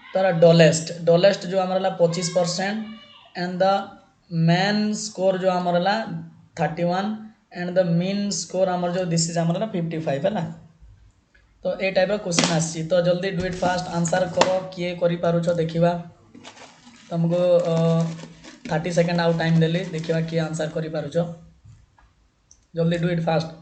तर डोलेस्ट जो आमर 25% एंड द मेन स्कोर जो आमर 31 एंड द मीन स्कोर आमर जो दिस इज आमर 55 है तो ये टाइप क्वेश्चन आसी तो जल्दी डू इट फास्ट आंसर करो किए करि पारुछ देखिबा तुमको 30 सेकेंड आउ टाइम देली देखा किए आंसर कर पारुछ जल्दी डू इट फास्ट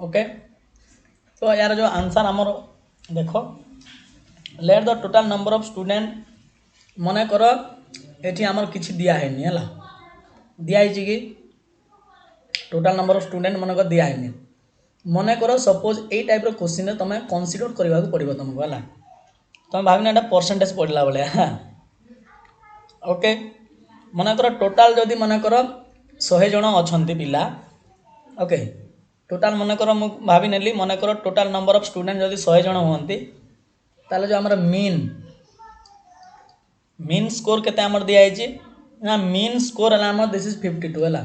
ओके तो यार जो आंसर आमर देख let the total number of student मन कर ये आमर किसी दिखाई है दिखाई कि टोटाल नंबर ऑफ स्टूडेंट मन कर दिखाई मन कर सपोज यही टाइप क्वेश्चन तुम कनसीडर करने को पड़ो तुमको है तुम भावना यहाँ परसेंटेज पढ़ला भाया ओके मन कर टोटाल जदि मन कर 100 जन अच्छा पिला ओके टोटाल मन कर भावी नेली मन कर टोटाल नंबर ऑफ स्टूडेंट जदि 100 जन होती ताले जो आमर मीन स्कोर केते आमर दिखाई ना मीन स्कोर है आमर दिस इज 52 है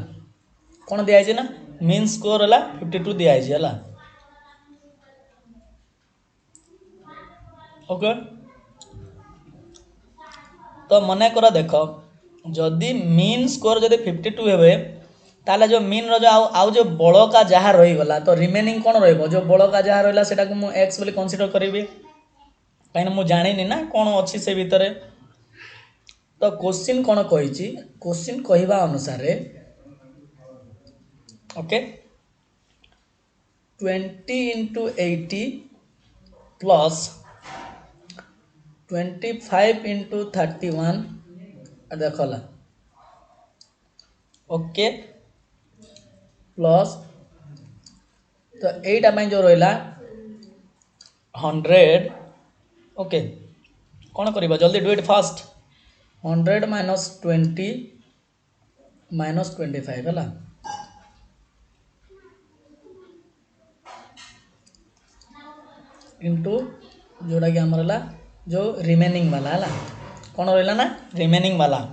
कौन दिखाई ना मीन स्कोर है 52 दिखाई है ओके तो मन कर देख जदि मीन स्कोर जदि 52 हे ताले जो मीन रो जो आउ जो बड़का जहाँ रहीगला तो रिमेनिंग कौन रो बड़का जहाँ रहा से एक्स बोली कनसीडर करी कहीं मुझे जानी ना कौन अच्छी से भितर तो क्वेश्चन कौन कही क्वेश्चन कहवा अनुसार ओके 20 into 80 प्लस 25 into 31 देखला ओके प्लस तो एटा जो रहा 100 ओके कौन कर जल्दी do it fast 100 minus 20 minus 25 है इंटू जोड़ा कि आमर है जो रिमेनिंग वाला है कौन रहा ना रिमेनिंग वाला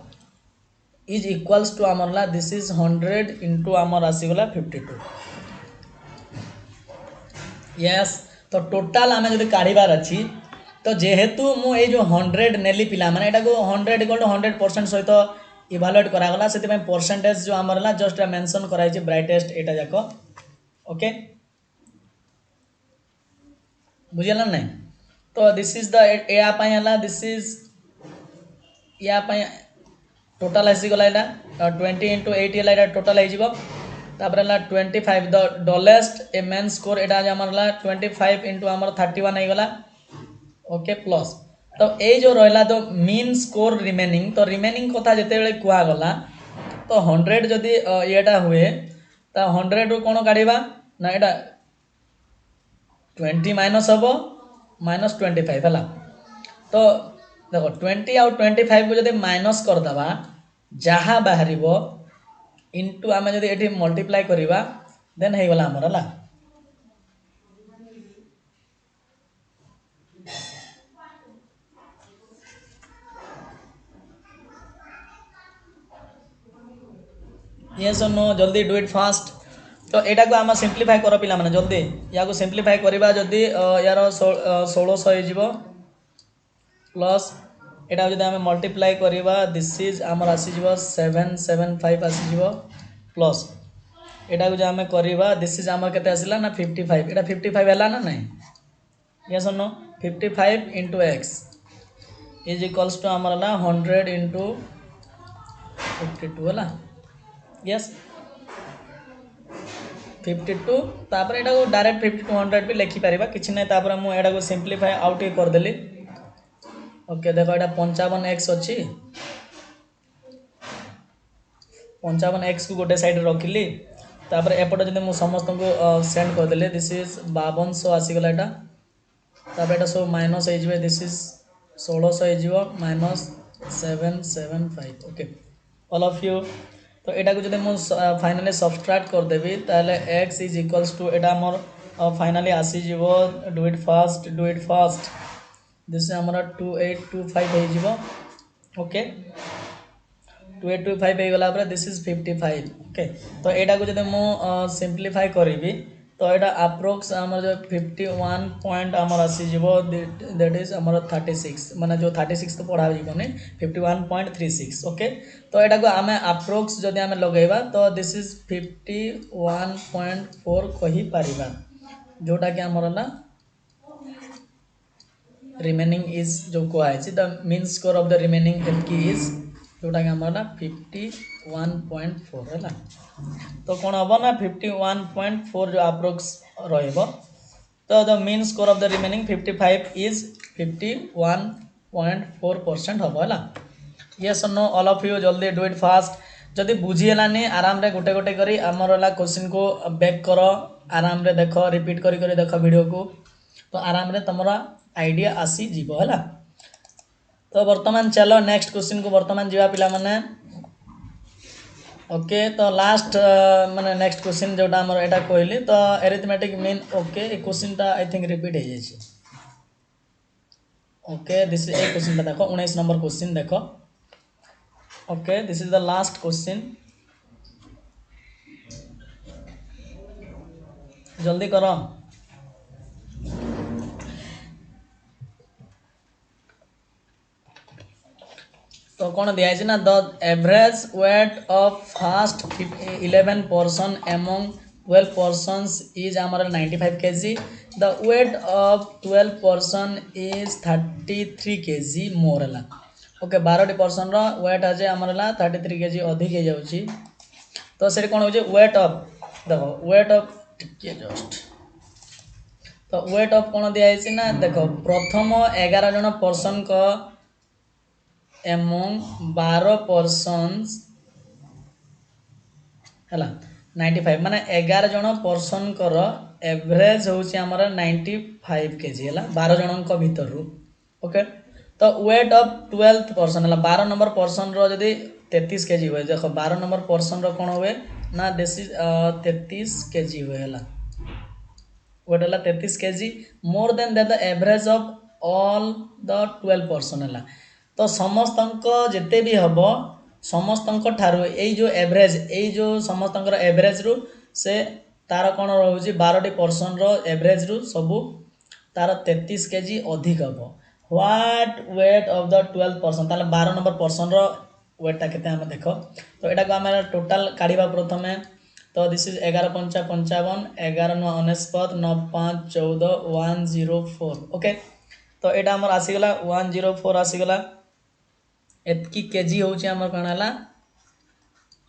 इज इक्वल्स टू आमर ला दिस इज 100 इंटू आमर आसीगला 52 यस तो टोटाल आम जो काढ़ार अच्छी तो जेहेतु मुझे जो 100 नेली पिला माने एटा को 100 इक्वल टू 100% सहित इभालुएट करागला से परसेंटेज जो आमर है जस्ट मेंशन कराई ब्राइटेस्ट एटा जाक ओके बुझेगा नहीं तो दिस इज द या दिस इज या टोटाल आसीगला 20 into 80 है total hopper 25 the dullest A main score यहाँ आमर 25 इंटू आमर 31 होगला ओके प्लस तो ये जो रहा तो मीन स्कोर रिमेनिंग तो रिमेनिंग कथा जिते कहगला तो 100 जदि येटा हुए तो 100 रु कौन काढ़ा ना यहाँ 20 माइनस हम माइनस 25 है तो देखो 20 आउ 25 को जब माइनस करदे जहाँ बाहर इंटू आम जब ये मल्टीप्लाई करवा देन होगला आमर है ये सुनो जल्दी डू इट फास्ट तो यहाँ को आम सिंप्लीफाई कर पिला माने जल्दी या को सिंप्लीफाई करवा जदि यार 1600 प्लस यहाँ जब आम मल्टीप्लाई करवा दिस इज आमर आसीज 775 आसीज प्लस यहाँ को जो आम करवा दिस इज आमर के आसला ना 55 यहाँ 55 है ना नहीं ये सुनो 55 into x is equals to आमर है 100 इंटू 52 है यस 52 तापर एटा को डायरेक्ट 50 to 100 भी लिखिपर किसी ना तापर मुझे यहाँ सिंप्लीफाई आउट करदेली ओके देखो यहाँ 55x अच्छी 55x को गोटे साइड रखिली तापर एपटे जब मुझे समस्त को सेंड करदेली दिस इज 5200 आसीगला यहाँ तापर यहाँ सब माइनस हो दिस इज 1600 हो minus 775 okay all of you तो यहाँ को जब मुझे फाइनाली सबट्रैक्ट करदेवी ताले x इज इक्वल्स टू यहाँ मोर फाइनाली आसीज डू इट फास्ट दिस आमर 2825 हो ओके 2825 होगला दिस इज 55 ओके तो यहाँ को जब मुझे सिंप्लीफाई करी तो यहाँ अप्रोक्स आमर जो 51 पॉइंट आमर आसीज दैट इज आमर 36 माने जो 36 तो पढ़ा जीवनी 51.36 ओके। तो यहाँ को आम अप्रोक्स जदि आम लगेगा तो दिस इज 51.4 कही पारिबा जोटा कि आमर ना रिमेनिंग इज जो कहुई the mean score of the remaining एफकी इज जोटा कि आमर ना 51.4 है। तो कौन हम ना 51.4 जो अप्रोक्स रहिबो। तो the mean score of the remaining 55 is 51.4% हम है। Yes no all of you जल्दी डू इट फास्ट। जदि बुझीगलानी आराम रे गोटे गोटे करी आमर क्वेश्चन को बैक कर आराम रे देख रिपीट करी देख वीडियो को तो आराम रे तुमरा आइडिया आसी जीवो है। तो वर्तमान चलो नेक्स्ट क्वेश्चन को वर्तमान जीवा पिला माने ओके। तो लास्ट माने नेक्स्ट क्वेश्चन जोटा हमर एटा कहली तो एरिथमेटिक मीन ओके ए क्वेश्चन टा आई थिंक रिपीट हो जाय okay. This is a question टा देखो 19 नंबर क्वेश्चन देखो okay. This is the last question जल्दी करो। तो कौन दिखाई ना the average weight of first 11 person among 12 persons is आमर 95 kg। The weight of 12 person is 33 kg मोर है ओके। 12 पर्सन वेट आज आमर 33 kg अधिक हो जाऊँगी। तो से कौन हो वेट ऑफ देखो वेट ऑफ टिके जस्ट तो वेट ऑफ कौन दिखाई ना देखो प्रथम 11 जन पर्सन को एमंग 12 पर्सन्स है 95 माने 11 जन पर्सन कर एवरेज होची हमर 95 kg है 12 जन भितर ओके। तो वेट ऑफ 12th पर्सन है 12 नंबर पर्सन रो जदी 33 kg हुए देखो 12 नंबर पर्सन रो कौन हुए ना दिस इज 33 kg हुए है वेट है 33 kg more than the average of all the 12 person है। तो समस्त जिते भी हम समस्त ठारू यही जो एवरेज यही जो समस्त एवरेज रु से तार कौन रोचे 12 पर्सन एवरेज रु सबू तार 33 kg अधिक हम। What weight of the 12 person 12 number person वेटा के देख। तो यहाँ को आम टोटाल काढ़ा प्रथमे तो दिस इज 11 पंचा 55 11 9 19 9 5 14 104 ओके। तो यहाँ आमर आसीगला 104 आसीगला एतकी केजी होची आमर कौन है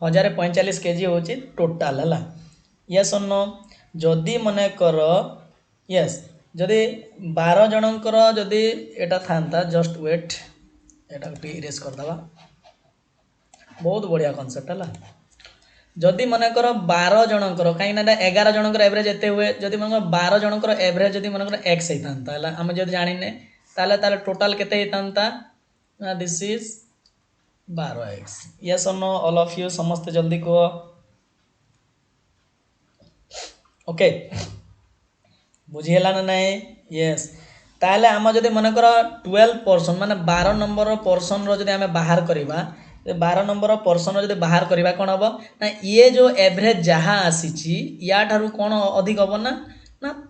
1045 kg होची टोटाल है। यस और नो जदि मने कर यस जदि 12 जनकर जदि एटा था जस्ट वेट एटा इरेज करदे बहुत बढ़िया कॉन्सेप्ट है। जदि मनकर 12 जनकर कहीं 11 जनकर एवरेज एते हुए जदि मन 12 जनकर एवरेज जदि मनकर एक्स होता आम जब जाने ताले टोटाल केते होता दिस इज 12x। यस और नो ऑल ऑफ यू समस्त जल्दी कह ओके बुझीगला ना नहीं। यस ताले आम जदि मनकर 12 पर्सन माने 12 नंबर पर्सन रो जदि आमे बाहर करिबा 12 नंबर पर्सन जदि बाहर करिबा कोन हबो ना ये जो एवरेज जहाँ आसीची या ठारू कोन अधिक हबो ना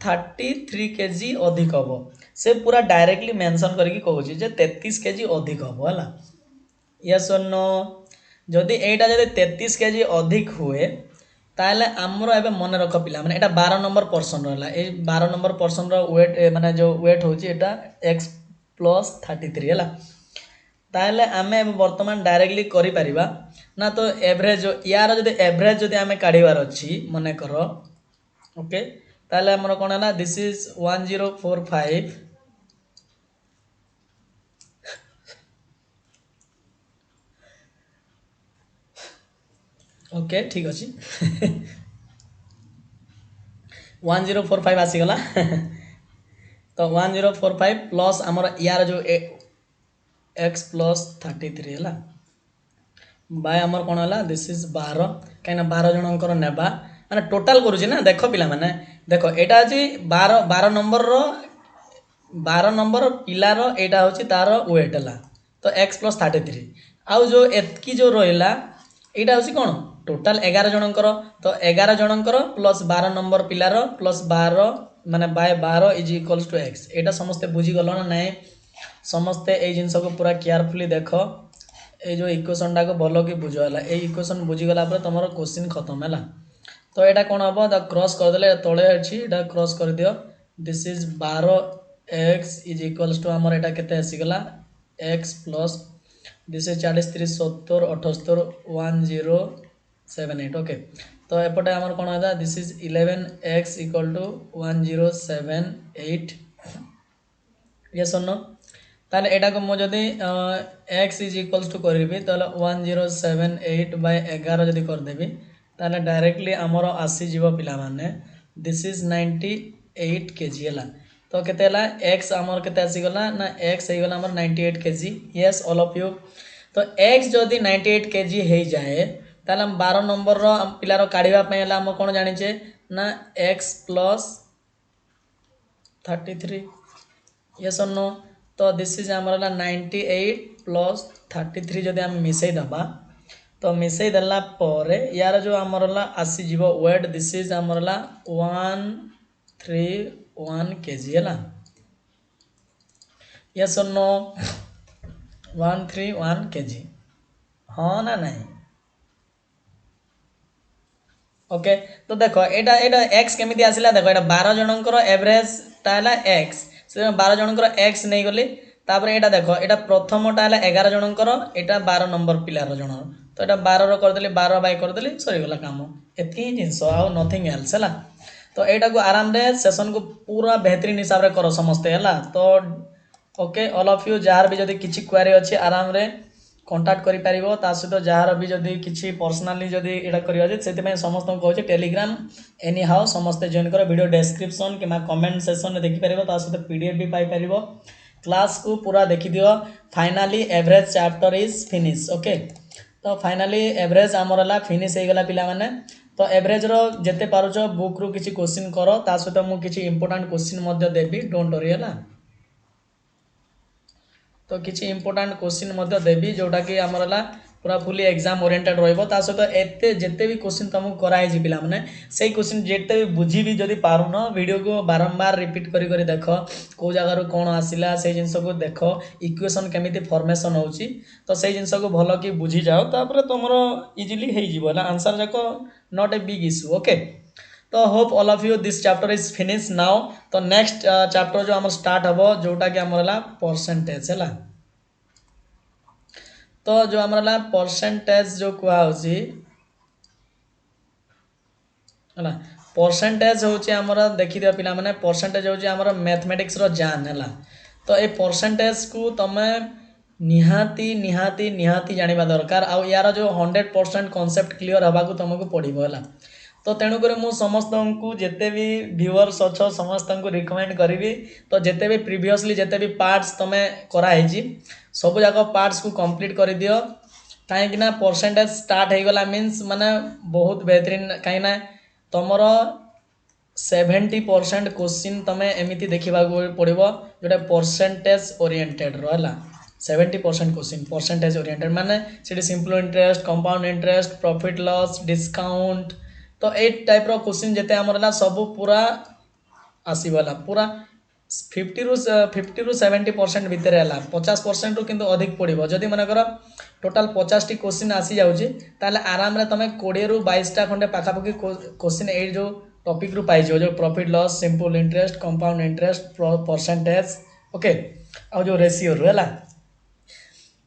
33 kg अधिक हबो। से पूरा डायरेक्टली मेंशन करके कहूची जे 33 kg अधिक हबो हला। यस और नो जदि एटा जदि 33 kg अधिक हुए ताले आमर एबे मन रख पिला माने एटा 12 नंबर पर्सन रहला ए 12 नंबर पर्सन रो वेट माने जो वेट होची एटा x + 33 हला। ताले आमे वर्तमान डायरेक्टली करि परिबा ना तो एवरेज यार जदि एवरेज जदि आमे काढिवार अछि मने करो ओके। ताले हमर कोन हला दिस इज 1045 ओके ठीक अच्छे 1045 आसीगला तो 1045 प्लस आमर यार जो x + 33 है बाय आमर कौन है दिस इज 12 कहीं 12 जनकर नेबा माने टोटाल करुचे ना देख पिला माने देख एटा अछि 12 नंबर रो 12 नंबर पिलार एटा होची तार वेट है तो x + 33 आउ जो एतकी जो रहिला एटा होची कोन टोटाल 11 जनकर तो 11 जनकर प्लस 12 नंबर पिलार प्लस 12 माने by 12 is equals to x एटा समस्ते बुझी गल ना नहीं समस्ते ए जिनस को पूरा केयरफुली देख ये जो इक्वेशन टा को भल कि बुझाला ये इक्वेशन बुझीगला तुम क्वेश्चन खत्म है तो यहाँ कौन हम द क्रॉस करदे तले अच्छी क्रॉस कर दियो this is 12 x is equals to आमर यहाँ के आसीगला x plus this is 40 30 70 78 1078 okay तो एपटे आमर कौन है this is 11 x equal to 1078 ये सुन ताले एटा को मुझे एक्स इज इक्वल्स टू करी तो 1078 बाय 11 जदि करदेवी ताले डायरेक्टली आमर आसीज पिला माने दिस इज 98 केजी है तो केते एक्स आमर केते आसीगला ना एक्स हो गला आमर 98 KG yes all of you तो एक्स जदि 98 केजी हो जाए ताले हम 12 नंबर रो पिलार काढ़ापी आम कौन जाने ना एक्स प्लस 33 यस और नो तो दिस इज आमर 98 प्लस 33 जदि आम मिसई दबा तो मिसई देला पर यार जो आमर आसीज वेट दिस इज आमर 131 केजी है यस और नो 131 केजी हाँ ना नहीं ओके तो देख एटा एक्स केमी आसला देख ये 12 जनकर एवरेज है एक्स से 12 जनकर एक्स नहीं गली तापर यहाँ देख यहाँ प्रथमटा है 11 जनकर यहाँ 12 नंबर पिलार जन तो यहाँ 12 करदेली 12 बाय करदेली सरीगला कम एति ही जिनस आउ नथिंग एल्स है तो यहाँ को आराम रे सेशन को पूरा बेहतरीन हिसाब से कर समस्ते है तो okay all of you jar भी जदि किसी क्वेरी अच्छी आराम रे कांटेक्ट करि पारिबो ता सहित जार भी जदि किसी पर्सनाली जदि एटा करियो जे सेति समस्त कहूँ टेलीग्राम एनी हाउ समस्ते जॉइन कर वीडियो डिस्क्रिप्शन कि कमेंट सेक्शन में देखि पारिबो ता सहित पीडीएफ भी पाई पारिबो क्लास को पूरा देखि दियो finally average chapter is finish okay तो फाइनली एवरेज आमर है फिनिश हो गला पिला माने तो एवरेज रो जेते पारुछ बुक रु किसी क्वेश्चन करो ता सहित मु किसी important question Madhya Devi don't worry है तो किसी इंपोर्टेंट क्वेश्चन देवी जोटा कि आमर पूरा फुली एग्जाम ओरिएंटेड रहा सहित एते जिते भी क्वेश्चन तुमको कराई पिला माने से क्वेश्चन जिते भी बुझी भी जदि पारुन वीडियो को बारंबार रिपीट करी करी देख कौ जगार कौन आसला से जिनस को देख इक्वेशन केमिति फॉर्मेशन होची तो से जिनस को भल कि बुझी जाओ तापर तुम इजिली हो आंसर जाक not a big issue okay तो hope all of you this chapter is finish now तो नेक्स्ट चैप्टर जो आम स्टार्ट हम जोटा कि आमर परसेंटेज है तो जो आमर परसेंटेज जो कहुची है परसेंटेज हूँ आमर देखी दिया पिला माने परसेंटेज हूँ आमर मैथमेटिक्स रो जान है तो ये परसेंटेज को तुम निहाती निहाती निहाती जानिबा दरकार आ यार जो 100% कॉन्सेप्ट क्लियर हवा को तुमको पड़ो है तो तेणुक मु समस्त को जिते भी व्यूअर्स अच्छ समस्त को रिकमेंड करी तो जिते भी प्रीवियसली जिते भी पार्ट्स तुम कराई सब जाक पार्ट्स को कंप्लीट कर दियो कहीं परसेंटेज स्टार्ट हो गला मीन्स माने बहुत बेहतरीन कहीं तुमर 70% क्वेश्चन तुम एमती देखा पड़ो जोटा परसेंटेज ओरिएंटेड रहा 70% क्वेश्चन परसेंटेज ओरिएंटेड माने से simple interest compound interest profit loss discount तो ये टाइप रो क्वेश्चन जिते आमर सब पूरा आसगला पूरा 50 रु 70% भितर है 50% रु किंतु अधिक पड़ो जदि मनकर टोटाल 50 टी क्वेश्चन आसी जाऊँगी ताले आराम रे तुम 20 रु 22टा खंडे पाखापाखि क्वेश्चन ये जो टॉपिक रु पाइज जो profit loss simple interest compound interest percentage okay आ जो रेशियो रु है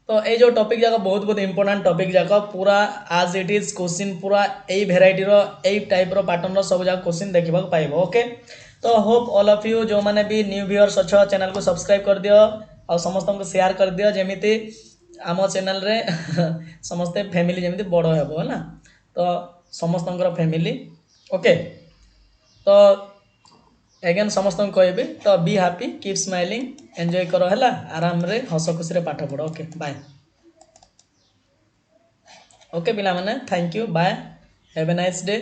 तो ये जो टॉपिक जाक बहुत बहुत इंपोर्टेंट टॉपिक जाक पूरा आज इट इज क्वेश्चन पूरा यही भेराइटी यही टाइप रो पैटर्न सब जाक क्वेश्चन देखा पाइब ओके तो होप ऑल ऑफ यू जो मैंने भी न्यू व्यूअर्स अच्छ चैनल को सब्सक्राइब कर दियो और समस्त को शेयर कर दियो जमीती आम चैनल रे समस्ते फैमिली जमीती बड़ हेबो है तो समस्त फैमिली ओके तो एगेन समस्त कहबी तो be happy keep smiling enjoy करो है आराम रे हस खुशी रे पाठ पढ़ो ओके बाय ओके पिला माने thank you bye have a nice day.